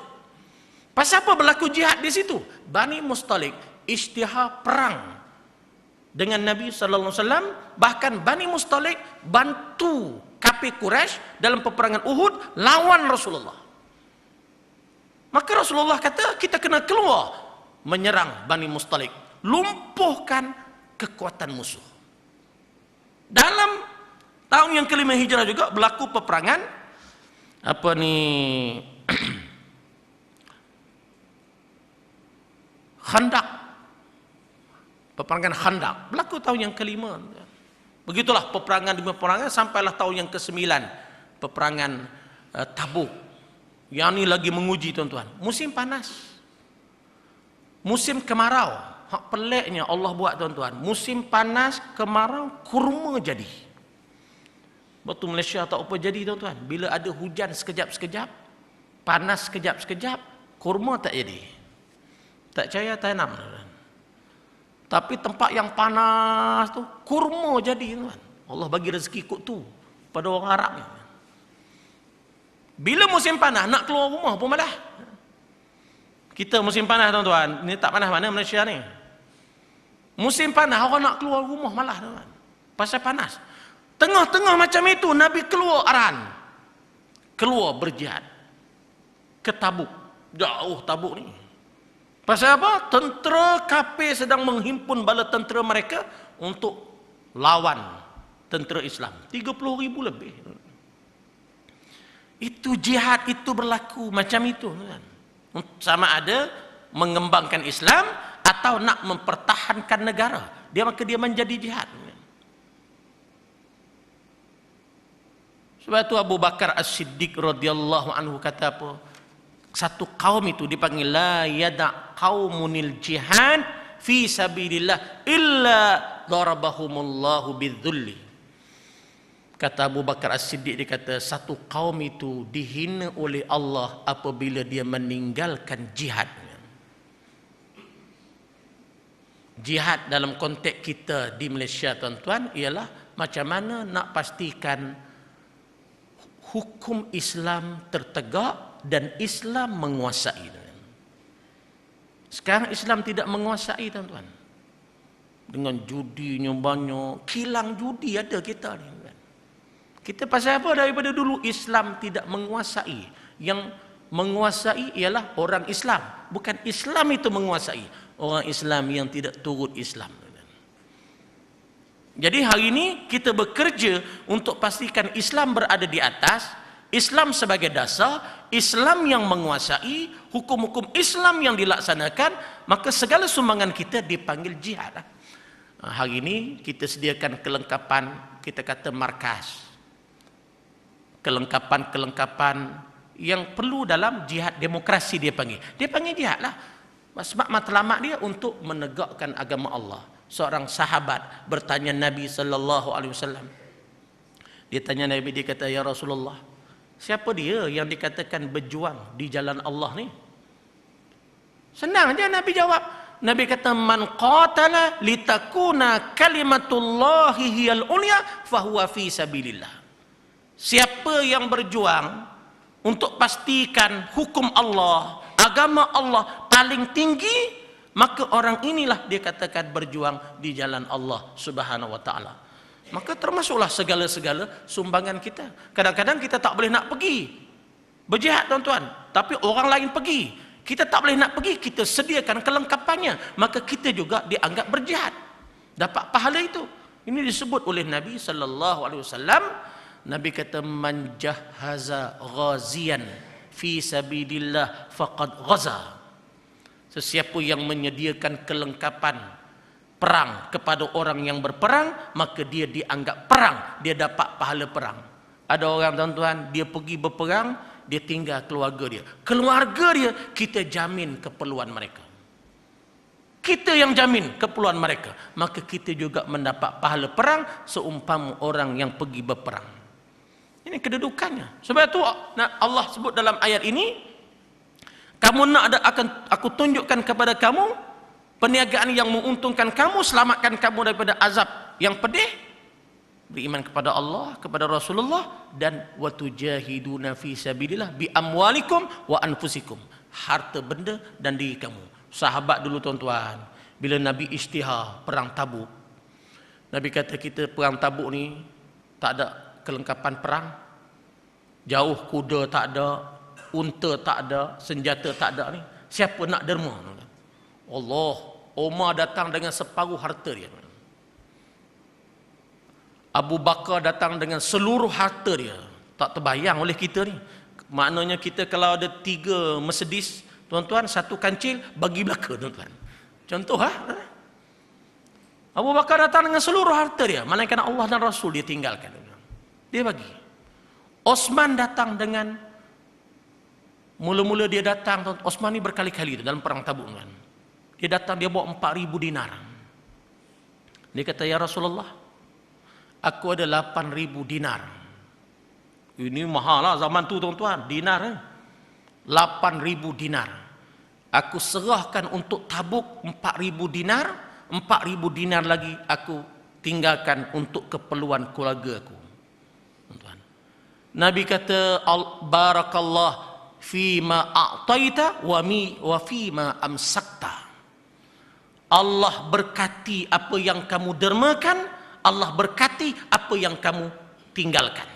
Pasal apa berlaku jihad di situ? Bani Mustalik isytihar perang dengan Nabi sallallahu alaihi wasallam, bahkan Bani Mustalik bantu kafir Quraisy dalam peperangan Uhud lawan Rasulullah. Maka Rasulullah kata kita kena keluar menyerang Bani Mustalik, lumpuhkan kekuatan musuh. Dalam tahun yang kelima Hijrah juga berlaku peperangan Khandaq. Peperangan Khandaq berlaku tahun yang kelima. Begitulah peperangan demi peperangan sampailah tahun yang ke-9, peperangan Tabuk. Yang ini lagi menguji, tuan-tuan. Musim panas, musim kemarau. Hak peliknya Allah buat, tuan-tuan. Musim panas, kemarau, kurma jadi. Waktu Malaysia tak apa jadi, tuan-tuan. Bila ada hujan sekejap-sekejap, panas sekejap-sekejap, kurma tak jadi. Tak percaya tanam, tuan-tuan. Tapi tempat yang panas tu kurma jadi, tuan. Allah bagi rezeki kot tu pada orang Arab ni. Bila musim panas nak keluar rumah pun malah. Kita musim panas, tuan-tuan. Ini tak panas mana Malaysia ni. Musim panas orang nak keluar rumah malah, tuan. Pasal panas. Tengah-tengah macam itu Nabi keluar arahan. Keluar berjihad ke Tabuk. Jauh Tabuk ni. Pasal apa? Tentera kafir sedang menghimpun bala tentera mereka untuk lawan tentera Islam. 30,000 lebih. Itu jihad itu berlaku macam itu. Sama ada mengembangkan Islam atau nak mempertahankan negara. Maka dia menjadi jihad. Sebab itu Abu Bakar As-Siddiq radhiyallahu anhu kata apa? Satu kaum itu dipanggil la yada' qaumunil jihad fi sabilillah illa darabahumullahu bidzulli. Kata Abu Bakar As-Siddiq, dia kata satu kaum itu dihina oleh Allah apabila dia meninggalkan jihad. Jihad dalam konteks kita di Malaysia, tuan-tuan, ialah macam mana nak pastikan hukum Islam tertegak dan Islam menguasai. Sekarang Islam tidak menguasai, tuan-tuan. Dengan judinya banyak, kilang judi ada kita ni. Kita pasal apa? Daripada dulu Islam tidak menguasai. Yang menguasai ialah orang Islam. Bukan Islam itu menguasai. Orang Islam yang tidak turut Islam. Jadi hari ini kita bekerja untuk pastikan Islam berada di atas, Islam sebagai dasar, Islam yang menguasai, hukum-hukum Islam yang dilaksanakan, maka segala sumbangan kita dipanggil jihad. Hari ini kita sediakan kelengkapan, kita kata markas. Kelengkapan-kelengkapan yang perlu dalam jihad demokrasi dia panggil. Dia panggil jihad lah. Sebab matlamat dia untuk menegakkan agama Allah. Seorang sahabat bertanya Nabi sallallahu alaihi wasallam. Dia tanya Nabi, dia kata, ya Rasulullah, siapa dia yang dikatakan berjuang di jalan Allah ni? Senang je Nabi jawab. Nabi kata man qatala litakuna kalimatullahi hiyal ulya fahuwa fi sabilillah. Siapa yang berjuang untuk pastikan hukum Allah, agama Allah paling tinggi, maka orang inilah dia katakan berjuang di jalan Allah Subhanahu wa taala. Maka termasuklah segala-segala sumbangan kita. Kadang-kadang kita tak boleh nak pergi berjihad tuan-tuan, tapi orang lain pergi. Kita tak boleh nak pergi, kita sediakan kelengkapannya, maka kita juga dianggap berjihad, dapat pahala itu. Ini disebut oleh Nabi sallallahu alaihi wasallam. Nabi kata man jahaza ghaziyan fi sabilillah faqad ghaza. Sesiapa yang menyediakan kelengkapan perang kepada orang yang berperang, maka dia dianggap perang, dia dapat pahala perang. Ada orang tuan-tuan, dia pergi berperang, dia tinggal keluarga dia. Keluarga dia, kita jamin keperluan mereka. Kita yang jamin keperluan mereka. Maka kita juga mendapat pahala perang seumpama orang yang pergi berperang. Ini kedudukannya. Sebab itu Allah sebut dalam ayat ini, kamu nak ada, akan aku tunjukkan kepada kamu perniagaan yang menguntungkan kamu, selamatkan kamu daripada azab yang pedih. Beriman kepada Allah, kepada Rasulullah, dan watujahiduna fi sabilillah bi amwalikum wa anfusikum. Harta benda dan diri kamu. Sahabat dulu tuan-tuan, bila Nabi isytihar perang Tabuk, Nabi kata kita perang Tabuk ni tak ada kelengkapan perang. Jauh kuda tak ada, unta tak ada, senjata tak ada ni. Siapa nak derma? Allah, Umar datang dengan separuh harta dia. Abu Bakar datang dengan seluruh harta dia. Tak terbayang oleh kita ni. Maknanya kita kalau ada 3 Mercedes, tuan-tuan, 1 kancil bagi belaka tuan-tuan. Contoh Abu Bakar datang dengan seluruh harta dia. Malaikat Allah dan Rasul dia tinggalkan. Dia bagi. Osman datang dengan, mula-mula dia datang, Osman ni berkali-kali dalam perang Tabuk kan. Dia datang, dia bawa 4,000 dinar. Dia kata, ya Rasulullah, aku ada 8,000 dinar. Ini mahal lah zaman tu tuan-tuan, dinar 8,000 dinar. Aku serahkan untuk Tabuk 4,000 dinar, 4,000 dinar lagi aku tinggalkan untuk keperluan keluarga aku. Tuan-tuan, Nabi kata, barakallah fima a'taita wa fima amsakta. Allah berkati apa yang kamu dermakan, Allah berkati apa yang kamu tinggalkan.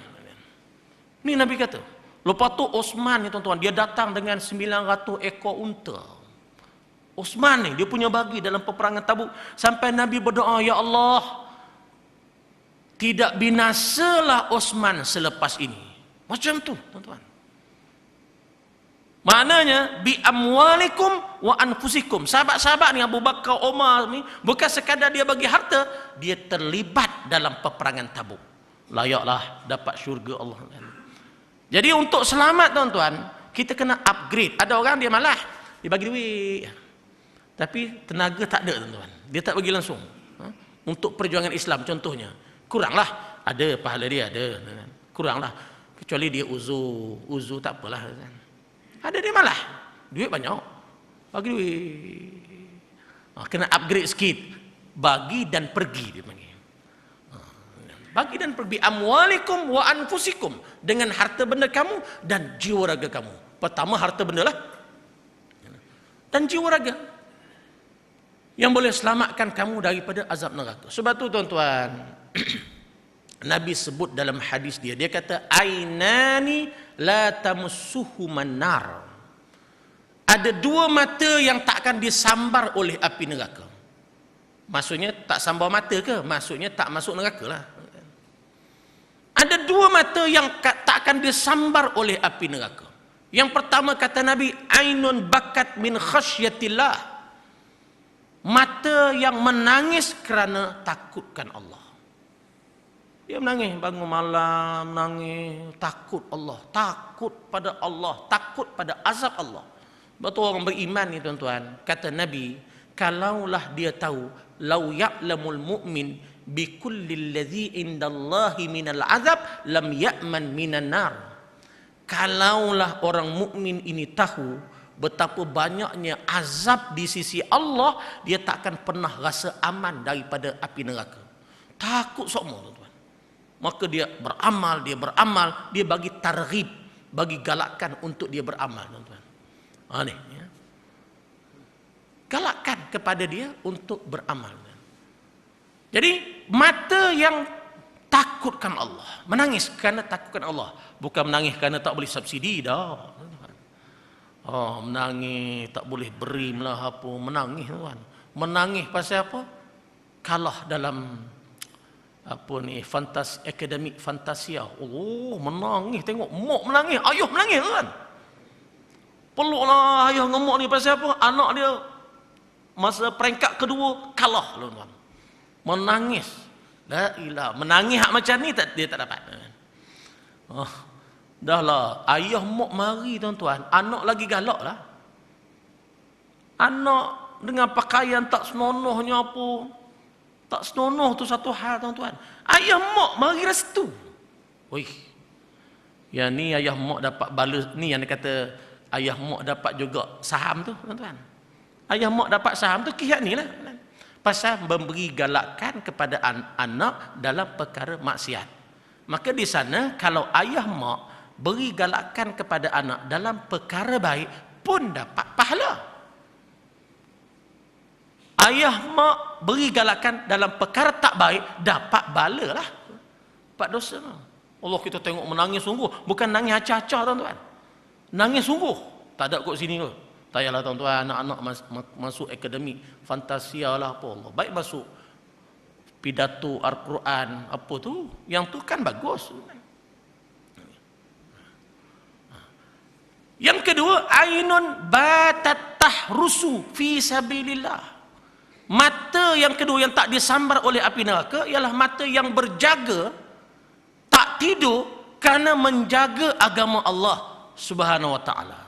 Ini Nabi kata. Lepas tu Osman ni tuan-tuan, dia datang dengan 900 ekor unta. Osman ni dia punya bagi dalam peperangan Tabuk, sampai Nabi berdoa, ya Allah, tidak binasalah Osman selepas ini. Macam tu tuan-tuan. Maknanya bi amwalikum wa anfusikum. Sahabat-sahabat ni Abu Bakar, Umar ni bukan sekadar dia bagi harta, dia terlibat dalam peperangan Tabuk. Layaklah dapat syurga Allah. Jadi untuk selamat tuan-tuan, kita kena upgrade. Ada orang dia malah, dia bagi duit, tapi tenaga tak ada tuan-tuan. Dia tak bagi langsung. Untuk perjuangan Islam contohnya, kuranglah. Ada pahala dia ada, kuranglah. Kecuali dia uzu tak apalah. Ada dia malah, duit banyak, bagi duit. Kena upgrade sikit, bagi dan pergi dia panggil. Bagi dan pergi, amwalikum wa anfusikum, dengan harta benda kamu dan jiwa raga kamu. Pertama harta benda lah, dan jiwa raga yang boleh selamatkan kamu daripada azab neraka. Sebab tu tuan-tuan, Nabi sebut dalam hadis dia, dia kata ainani la tamussuhuman nar. Ada 2 mata yang tak akan disambar oleh api neraka. Maksudnya tak sambar mata ke? Maksudnya tak masuk neraka lah. Ada 2 mata yang tak akan disambar oleh api neraka. Yang pertama kata Nabi, ainun bakat min khasyatillah. Mata yang menangis kerana takutkan Allah. Dia menangis bangun malam, menangis, takut Allah, takut pada Allah, takut pada azab Allah. Betul orang beriman ni tuan-tuan, kata Nabi, kalaulah dia tahu, lau ya'lamul mu'min bi kulli alladhi indallahi minal azab lam ya'man minan nar. Kalaulah orang mukmin ini tahu betapa banyaknya azab di sisi Allah, dia tak akan pernah rasa aman daripada api neraka. Takut semua, tuan-tuan. Maka dia beramal, dia bagi targhib, bagi galakan untuk dia beramal, tuan-tuan. Ni, ya. Galakkan kepada dia untuk beramal. Jadi mata yang takutkan Allah, menangis kerana takutkan Allah, bukan menangis kerana tak boleh subsidi dah. Menangis tak boleh beri lah apa, menangis, tuan. Menangis pasal apa? Kalah dalam apa ni, akademik fantasia. Menangis, tengok mak menangis, ayah menangis, tuan. Peluklah ayah ngemok ni pasal apa? Anak dia masa peringkat kedua kalah, tuan. Menangis. La ilah, menangis hak macam ni dia tak dapat. Dah lah, ayah mak mari, tuan-tuan, anak lagi galak lah. Anak dengan pakaian tak senonohnya apa, tak senonoh tu satu hal, tuan-tuan. Ayah mak mari restu. Oi, yang ni ayah mak dapat balas, ni yang dia kata ayah mak dapat juga saham tu, tuan-tuan. Ayah mak dapat saham tu kiat ni lah. Pasal memberi galakan kepada anak dalam perkara maksiat. Maka di sana kalau ayah mak beri galakan kepada anak dalam perkara baik pun dapat pahala. Ayah mak beri galakan dalam perkara tak baik dapat bala lah, dapat dosa. Allah, kita tengok menangis sungguh, bukan nangis acah-acah, tuan-tuan. Nangis sungguh. Tak ada kot sini kot. Tak payahlah, tuan-tuan, anak-anak masuk akademik fantasia lah apa, Allah. Baik masuk pidato Al-Quran apa tu, yang tu kan bagus. Yang kedua, ainun batat tahrusu fi sabilillah. Mata yang kedua yang tak disambar oleh api neraka ialah mata yang berjaga, tak tidur kerana menjaga agama Allah Subhanahu wa taala.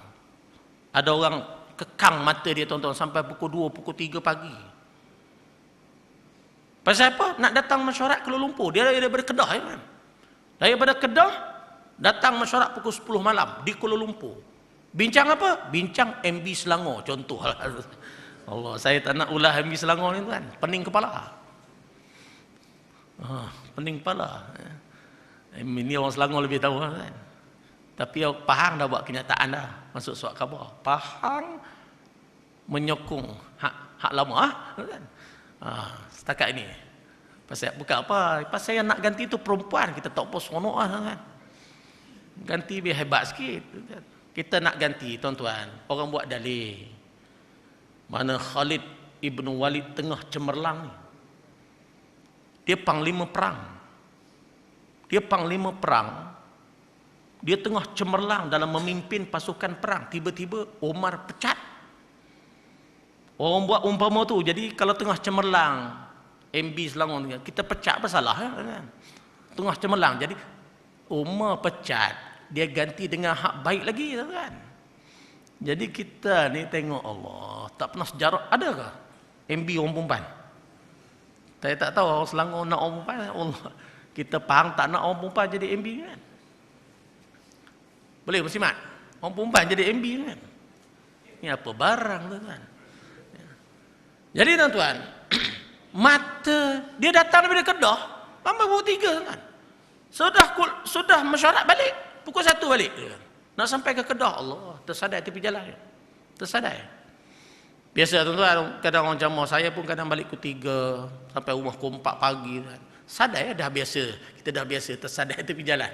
Ada orang kekang mata dia, tuan-tuan, sampai pukul 2, pukul 3 pagi. Pasal apa? Nak datang mesyuarat Kuala Lumpur. Dia daripada Kedah, ya, kan? Daripada Kedah datang mesyuarat pukul 10 malam di Kuala Lumpur. Bincang apa? Bincang MB Selangor, contoh. Allah, saya tak nak ulah MB Selangor ni, tuan. Pening kepala. Pening kepala. Ini orang Selangor lebih tahu, kan? Tapi Pahang dah buat kenyataan dah, masuk surat khabar. Pahang menyokong hak lama, kan? Setakat ini. Pasal bukan apa, pasal yang nak ganti tu perempuan, kita tak apa seronok lah, kan? Ganti biar hebat sikit. Kita nak ganti, tuan-tuan, orang buat dalih. Mana Khalid ibnu Walid tengah cemerlang ni. Dia panglima perang. Dia tengah cemerlang dalam memimpin pasukan perang. Tiba-tiba Omar pecat. Orang buat umpama tu. Jadi kalau tengah cemerlang, MB Selangor, kita pecat apa salah, kan? Tengah cemerlang. Jadi Omar pecat, dia ganti dengan hak baik lagi, kan? Jadi kita ni tengok, Allah, tak pernah sejarah. Adakah MB orang perempuan? Saya tak tahu orang Selangor nak orang perempuan. Allah, kita Pahang tak nak orang perempuan jadi MB, kan? Boleh bersimat orang perempuan jadi MB, kan? Ini apa barang, tuan-tuan? Jadi, tuan-tuan, mata dia datang daripada Kedah sampai pukul 3, tuan-tuan. Sudah mesyuarat balik pukul 1 balik, tuan. Nak sampai ke Kedah, Allah, tersadai tepi jalan. Tersadai. Biasa, tuan-tuan, kadang orang jamaah saya pun kadang balik pukul 3 sampai rumah pukul 4 pagi, tuan. Sadai dah biasa. Kita dah biasa tersadai tepi jalan.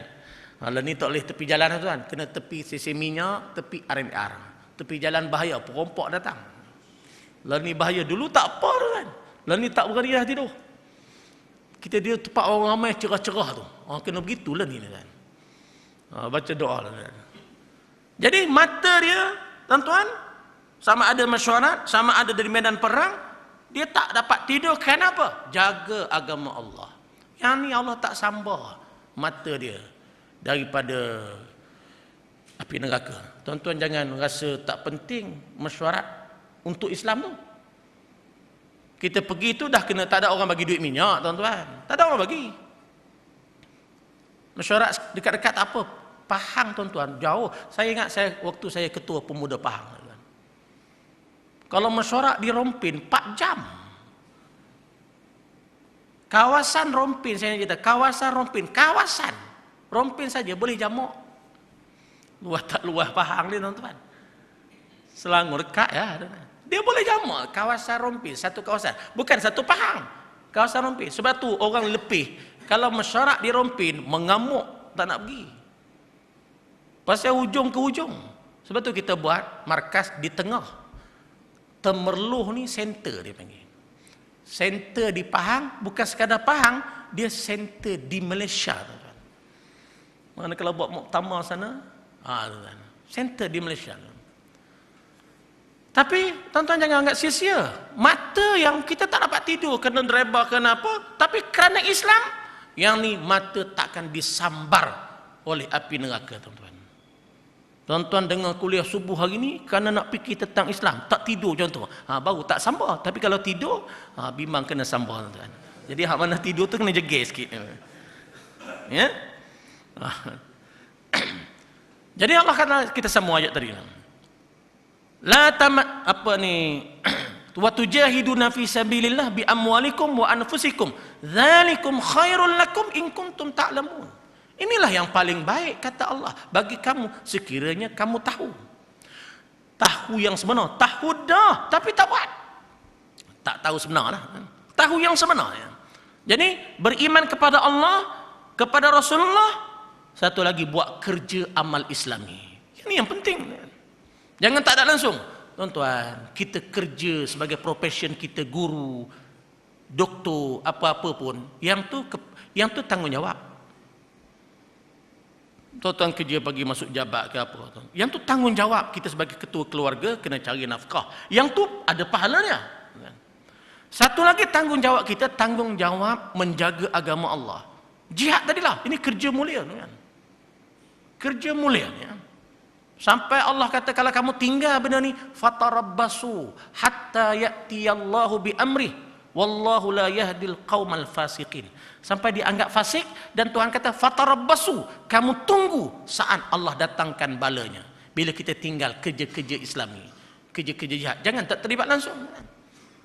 Kalau ni tak boleh tepi jalan, tuan, kena tepi sisi minyak, tepi R&R. Tepi jalan bahaya, perompok datang. Lalu ni bahaya, dulu tak apa, tuan. Lalu ni tak berani dah tidur. Kita dia tempat orang ramai cerah-cerah tu. Kena begitulah ni, tuan. Baca doa lah, tuan. Jadi mata dia, tuan-tuan, sama ada mesyuarat, sama ada dari medan perang, dia tak dapat tidur. Kenapa? Jaga agama Allah. Yang ni Allah tak sambar mata dia daripada api neraka. Tuan-tuan jangan rasa tak penting mesyuarat untuk Islam tu. Kita pergi tu dah kena, tak ada orang bagi duit minyak, tuan-tuan. Tak ada orang bagi. Mesyuarat dekat-dekat apa? Pahang, tuan-tuan, jauh. Saya ingat waktu saya ketua pemuda Pahang, tuan. Kalau mesyuarat di Rompin 4 jam. Kawasan Rompin, saya cerita, kawasan Rompin saja boleh jamak. Luah tak luah Pahang ni tuan-tuan. Selangor dekat ya. Dia boleh jamak kawasan Rompin, satu kawasan. Bukan satu Pahang. Kawasan Rompin. Sebab tu orang lebih kalau mesyuarat di Rompin mengamuk tak nak pergi. Pasal hujung ke hujung. Sebab tu kita buat markas di tengah. Temerloh ni center dia panggil. Center di Pahang, bukan sekadar Pahang, dia center di Malaysia. Mana kalau buat muktamar sana, center di Malaysia. Tapi tuan-tuan jangan anggap sia-sia. Mata yang kita tak dapat tidur kena dreba kena apa, tapi kerana Islam, yang ni mata takkan disambar oleh api neraka, tuan-tuan. Tuan-tuan dengar kuliah subuh hari ni kerana nak fikir tentang Islam, tak tidur contoh. Baru tak sambar, tapi kalau tidur, bimbang kena sambar, tuan-tuan. Jadi hak mana tidur tu kena jegel sikit. Ya? Jadi Allah kata kita semua ayat tadi. La tamat apa ni? Wa tujahiduna fi sabilillah bi amwalikum wa anfusikum. Dzalikum khairul lakum in kuntum ta'lamun. Inilah yang paling baik kata Allah bagi kamu sekiranya kamu tahu. Tahu yang sebenar, tahu dah tapi tak buat. Tak tahu sebenarlah. Tahu yang sebenarnya. Jadi beriman kepada Allah, kepada Rasulullah, satu lagi buat kerja amal Islami. Ini yang penting. Jangan tak ada langsung. Tuan-tuan, kita kerja sebagai profession kita, guru, doktor, apa-apa pun, yang tu tanggungjawab. Tuan-tuan kerja pagi masuk jabat ke apa, yang tu tanggungjawab kita sebagai ketua keluarga, kena cari nafkah. Yang tu ada pahalanya. Satu lagi tanggungjawab kita, tanggungjawab menjaga agama Allah. Jihad tadilah, ini kerja mulia, kan? Kerja mulia, ya. Sampai Allah kata kalau kamu tinggal benda ni, fatarabbasu hatta ya'tiyallahu bi amrih wallahu la yahdil qaumal fasiqin. Sampai dianggap fasik dan Tuhan kata fatarabbasu, kamu tunggu saat Allah datangkan balanya. Bila kita tinggal kerja-kerja Islami, kerja-kerja jihad, jangan tak terlibat langsung.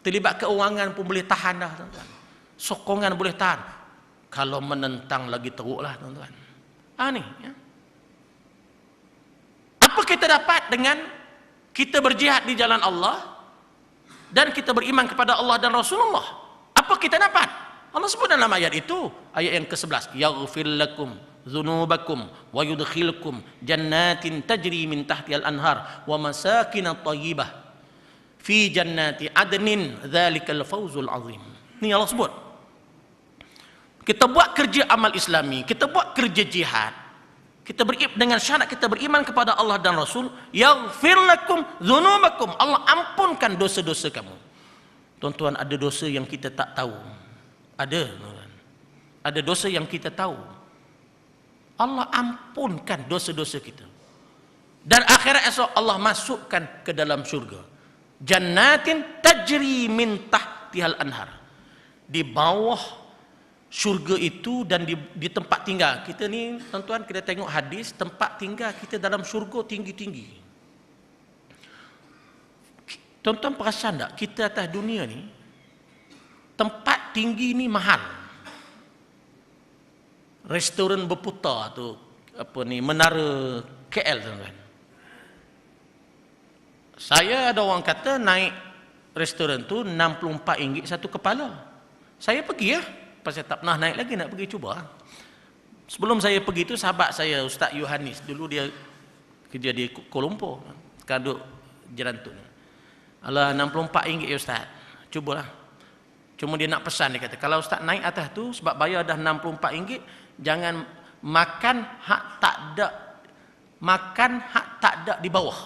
Terlibat keuangan pun boleh tahan dah, tuan-tuan. Sokongan boleh tahan. Kalau menentang lagi teruklah, tuan-tuan. Ni, ya. Apa kita dapat dengan kita berjihad di jalan Allah dan kita beriman kepada Allah dan Rasulullah? Apa kita dapat? Allah sebut dalam ayat itu, ayat yang ke-11, yaghfir lakum dzunubakum wa yudkhilkum jannatin tajri min tahtihal anhar wa masakin thayyibah fi jannati adnin dzalikal fawzul azim. Ini Allah sebut. Kita buat kerja amal Islami, kita buat kerja jihad, kita dengan syarat kita beriman kepada Allah dan Rasul, yaghfir lakum dzunubakum, Allah ampunkan dosa-dosa kamu. Tuan-tuan, ada dosa yang kita tak tahu. Ada dosa yang kita tahu. Allah ampunkan dosa-dosa kita. Dan akhirat esok Allah masukkan ke dalam syurga. Jannatin tajri min tahtihal anhar. Di bawah syurga itu dan di tempat tinggal kita ni, tuan-tuan, kita tengok hadis, tempat tinggal kita dalam syurga tinggi-tinggi. Tuan-tuan perasan tak, kita atas dunia ni tempat tinggi ni mahal. Restoran berputar tu, apa ni, menara KL, tuan-tuan. Saya ada orang kata naik restoran tu RM64 satu kepala. Saya pergi ya. Pasal tak pernah naik lagi, nak pergi cuba. Sebelum saya pergi tu, sahabat saya Ustaz Yohanis, dulu dia kerja di Kuala Lumpur, sekarang duduk Jerantun. Alah, RM64 ya Ustaz, cubalah. Cuma dia nak pesan, dia kata kalau Ustaz naik atas tu sebab bayar dah RM64, jangan makan hak tak ada di bawah.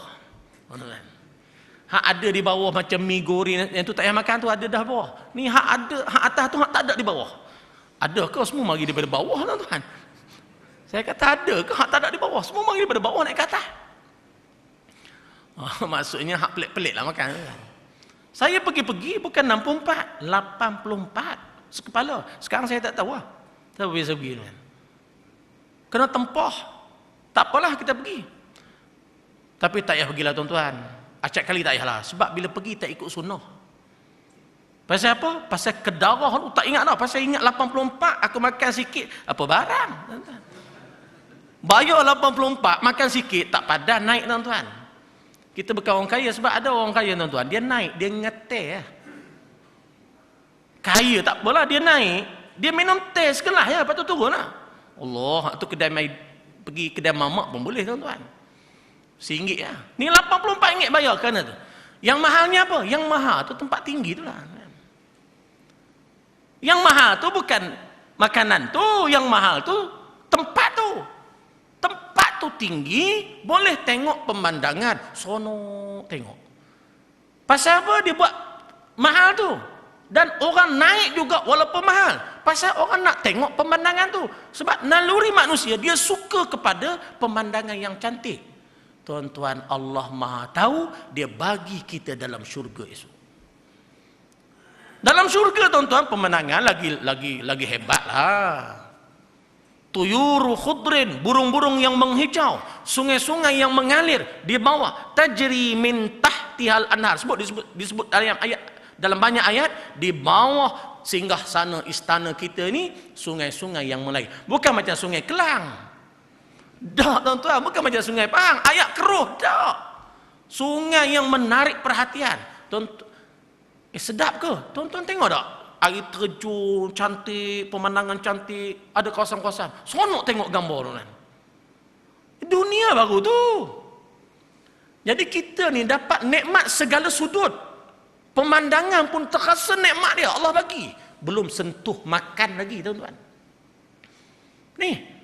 Hak ada di bawah macam mi goreng yang tu tak payah makan tu, ada dah bawah. Ni hak ada, hak atas tu hak tak ada di bawah. Ada ke semua mari daripada bawah, tuan-tuan? Saya kata ada ke hak tak ada di bawah? Semua mari daripada bawah naik ke atas. Maksudnya hak pelik-pelik lah makan. Saya pergi-pergi bukan 64, 84 sekepala. Sekarang saya tak tahu lah. Saya biasa pergi. Kena tempah. Tak apalah kita pergi. Tapi tak payah pergilah, tuan-tuan. acap kali tak payahlah. Sebab bila pergi tak ikut sunnah. Pasal apa? Pasal kedarah tu tak ingat dah. Pasal ingat 84 aku makan sikit. Apa barang? Bayar 84 makan sikit tak padan naik tuan-tuan. Kita bukan orang kaya sebab ada orang kaya tuan-tuan. Dia naik, dia ngeter. Kaya tak apalah dia naik. Dia minum teh sekelas ya, lepas tu turun lah. Allah, tu kedai pergi kedai mamak pun boleh tuan-tuan. RM1 lah. Ni RM84 bayar kerana tu. Yang mahalnya apa? Yang mahal tu tempat tinggi tu lah. Yang mahal tu bukan makanan tu, yang mahal tu tempat tu. Tempat tu tinggi, boleh tengok pemandangan. Sono tengok. Pasal apa dia buat mahal tu? Dan orang naik juga walaupun mahal. Pasal orang nak tengok pemandangan tu. Sebab naluri manusia, dia suka kepada pemandangan yang cantik. Tuan-tuan, Allah Maha tahu, dia bagi kita dalam syurga esok. Dalam syurga tuan-tuan, pemandangan lagi hebat lah. Tuyuru khudrin, burung-burung yang menghijau, sungai-sungai yang mengalir di bawah. Tajri min tahtihal anhar. Disebut dalam banyak ayat, di bawah singgah sana istana kita ni sungai-sungai yang mengalir. Bukan macam sungai Kelang. Tak tuan-tuan, bukan macam sungai Pahang, ayat keruh, tak. Sungai yang menarik perhatian. Sedap ke? Tuan-tuan tengok tak? Air terjun cantik, pemandangan cantik, ada kawasan-kawasan. Sonok tengok gambar tuan. Dunia baru tu. Jadi kita ni dapat nikmat segala sudut. Pemandangan pun terasa nikmat dia Allah bagi. Belum sentuh makan lagi tuan-tuan. Ni,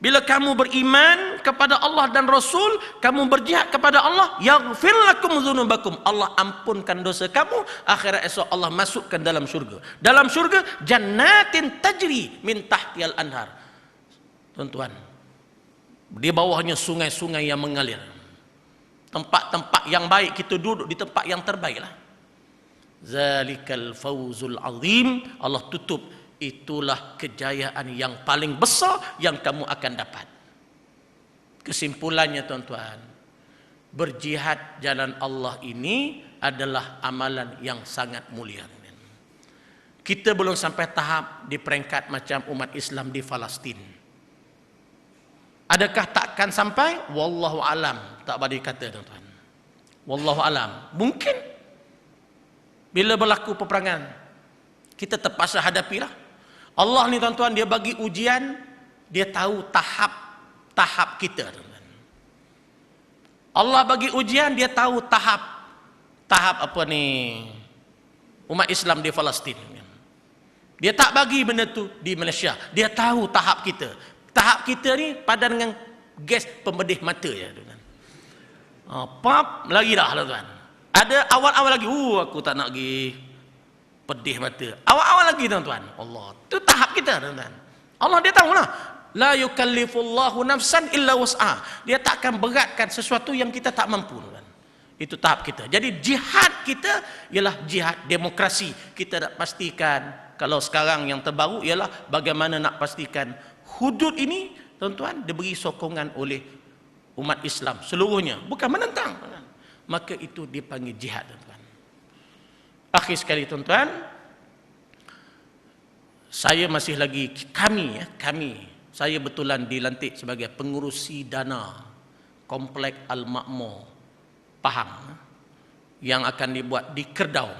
bila kamu beriman kepada Allah dan Rasul, kamu berjihad kepada Allah, yaghfir lakum dzunubakum. Allah ampunkan dosa kamu, akhirat esok Allah masukkan dalam syurga. Dalam syurga jannatin tajri min tahtihal anhar. Tuan-tuan, di bawahnya sungai-sungai yang mengalir. Tempat-tempat yang baik, kita duduk di tempat yang terbaiklah. Zalikal fawzul azim. Allah tutup, itulah kejayaan yang paling besar yang kamu akan dapat. Kesimpulannya tuan-tuan, berjihad jalan Allah ini adalah amalan yang sangat mulia. Kita belum sampai tahap di peringkat macam umat Islam di Palestin. Adakah takkan sampai? Wallahu alam, tak boleh kata tuan-tuan. Wallahu alam. Mungkin bila berlaku peperangan, kita terpaksa hadapilah. Allah ni tuan-tuan, dia bagi ujian, dia tahu tahap kita. Tuan-tuan. Allah bagi ujian, dia tahu tahap apa ni umat Islam di Palestin. Dia tak bagi benda tu di Malaysia. Dia tahu tahap kita. Tahap kita ni padan dengan gas pemedih mata ya, tuan-tuan. Pap lagi dah tuan-tuan. Ada awal-awal lagi, aku tak nak pergi pedih mata. Awal-awal lagi tuan-tuan. Allah, itu tahap kita tuan-tuan. Allah dia tahulah. La yukallifullahu nafsan illa wus'ah. Dia takkan beratkan sesuatu yang kita tak mampu tuan-tuan. Itu tahap kita. Jadi jihad kita ialah jihad demokrasi. Kita nak pastikan, kalau sekarang yang terbaru ialah bagaimana nak pastikan hudud ini tuan-tuan diberi sokongan oleh umat Islam seluruhnya, bukan menentang. Maka itu dipanggil jihad tuan-tuan. Akhir sekali tuan-tuan, saya masih lagi kami saya betulan dilantik sebagai pengurusi dana Komplek Al-Makmur Pahang yang akan dibuat di Kerbau.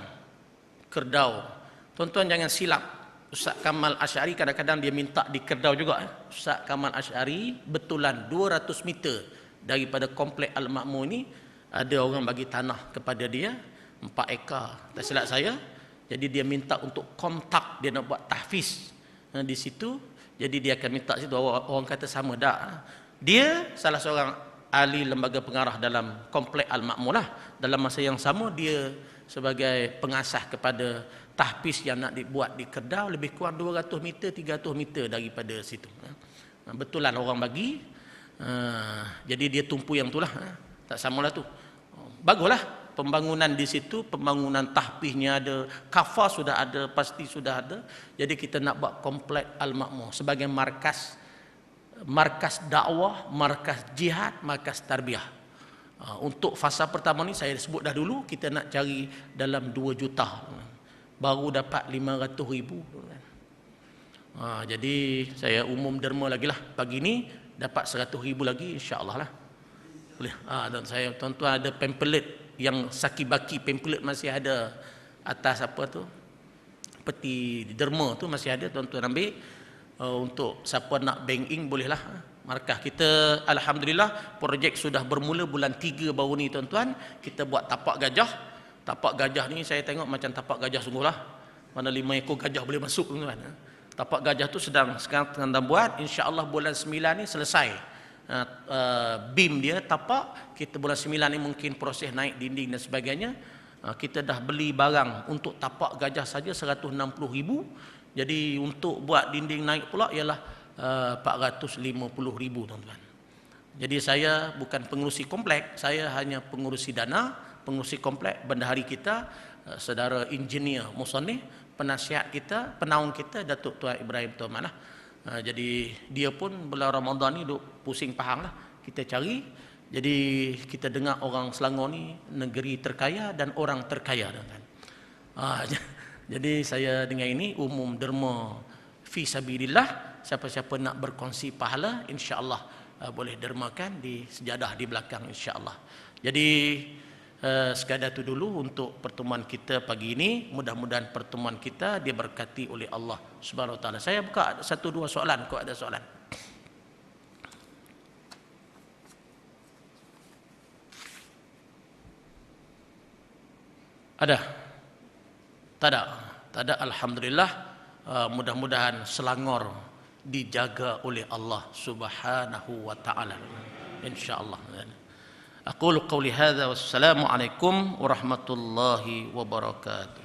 Tuan-tuan jangan silap, Ustaz Kamal Asy'ari kadang-kadang dia minta di Kerbau juga. Ustaz Kamal Asy'ari betulan 200 meter daripada Komplek Al-Makmur ini ada orang bagi tanah kepada dia 4 ekar, tak silap saya. Jadi dia minta untuk kontak, dia nak buat tahfiz di situ. Jadi dia akan minta situ, orang kata sama dak. Dia salah seorang ahli lembaga pengarah dalam Komplek Al-Makmur lah. Dalam masa yang sama dia sebagai pengasah kepada tahfiz yang nak dibuat di Kerbau, lebih kurang 200 meter 300 meter daripada situ. Betulan orang bagi. Jadi dia tumpu yang itulah. Tak samalah tu. Baguslah pembangunan di situ, pembangunan tahfiznya ada, kafah sudah ada, pasti sudah ada. Jadi kita nak buat Komplek Al-Makmur sebagai markas dakwah, markas jihad, markas tarbiyah. Untuk fasa pertama ni saya sebut dah dulu, kita nak cari dalam 2 juta. Baru dapat 500,000. Jadi saya umum derma lagi lah. Pagi ni dapat 100,000 lagi, insya-Allah lah. Boleh. Dan saya tuan-tuan ada pamphlet yang saki-baki pamphlet masih ada atas apa tu? Peti derma tu masih ada, tuan-tuan ambil. Untuk siapa nak bank-in bolehlah. Markah kita alhamdulillah projek sudah bermula bulan 3 baru ni tuan-tuan. Kita buat tapak gajah. Tapak gajah ni saya tengok macam tapak gajah sungguhlah. Mana 5 ekor gajah boleh masuk tuan-tuan. Tapak gajah tu sekarang tengah buat, insya-Allah bulan 9 ni selesai. Beam dia tapak, kita bulan 9 ni mungkin proses naik dinding dan sebagainya. Kita dah beli barang untuk tapak gajah saja 160,000. Jadi untuk buat dinding naik pula ialah 450,000 tuan-tuan. Jadi saya bukan pengurusi komplek, saya hanya pengurusi dana, pengurusi komplek bendahari kita, saudara engineer Musannif, penasihat kita, penaung kita Datuk Tuan Ibrahim Tuan Manah. Jadi dia pun bulan Ramadan ni duk pusing pahang lah kita cari. Jadi kita dengar orang Selangor ni negeri terkaya dan orang terkaya tuan-tuan. Jadi saya dengan ini umum derma fi sabilillah. Siapa-siapa nak berkongsi pahala, insya-Allah boleh dermakan di sejadah di belakang, insya-Allah. Jadi sekadar itu dulu untuk pertemuan kita pagi ini. Mudah-mudahan pertemuan kita diberkati oleh Allah Subhanahu Wa Taala. Saya buka 1-2 soalan kalau ada soalan. Ada? Tak ada. Tak ada, alhamdulillah. Mudah-mudahan Selangor dijaga oleh Allah Subhanahu wa taala, insyaallah. Aqulu qawli hadza wassalamu alaikum warahmatullahi wabarakatuh.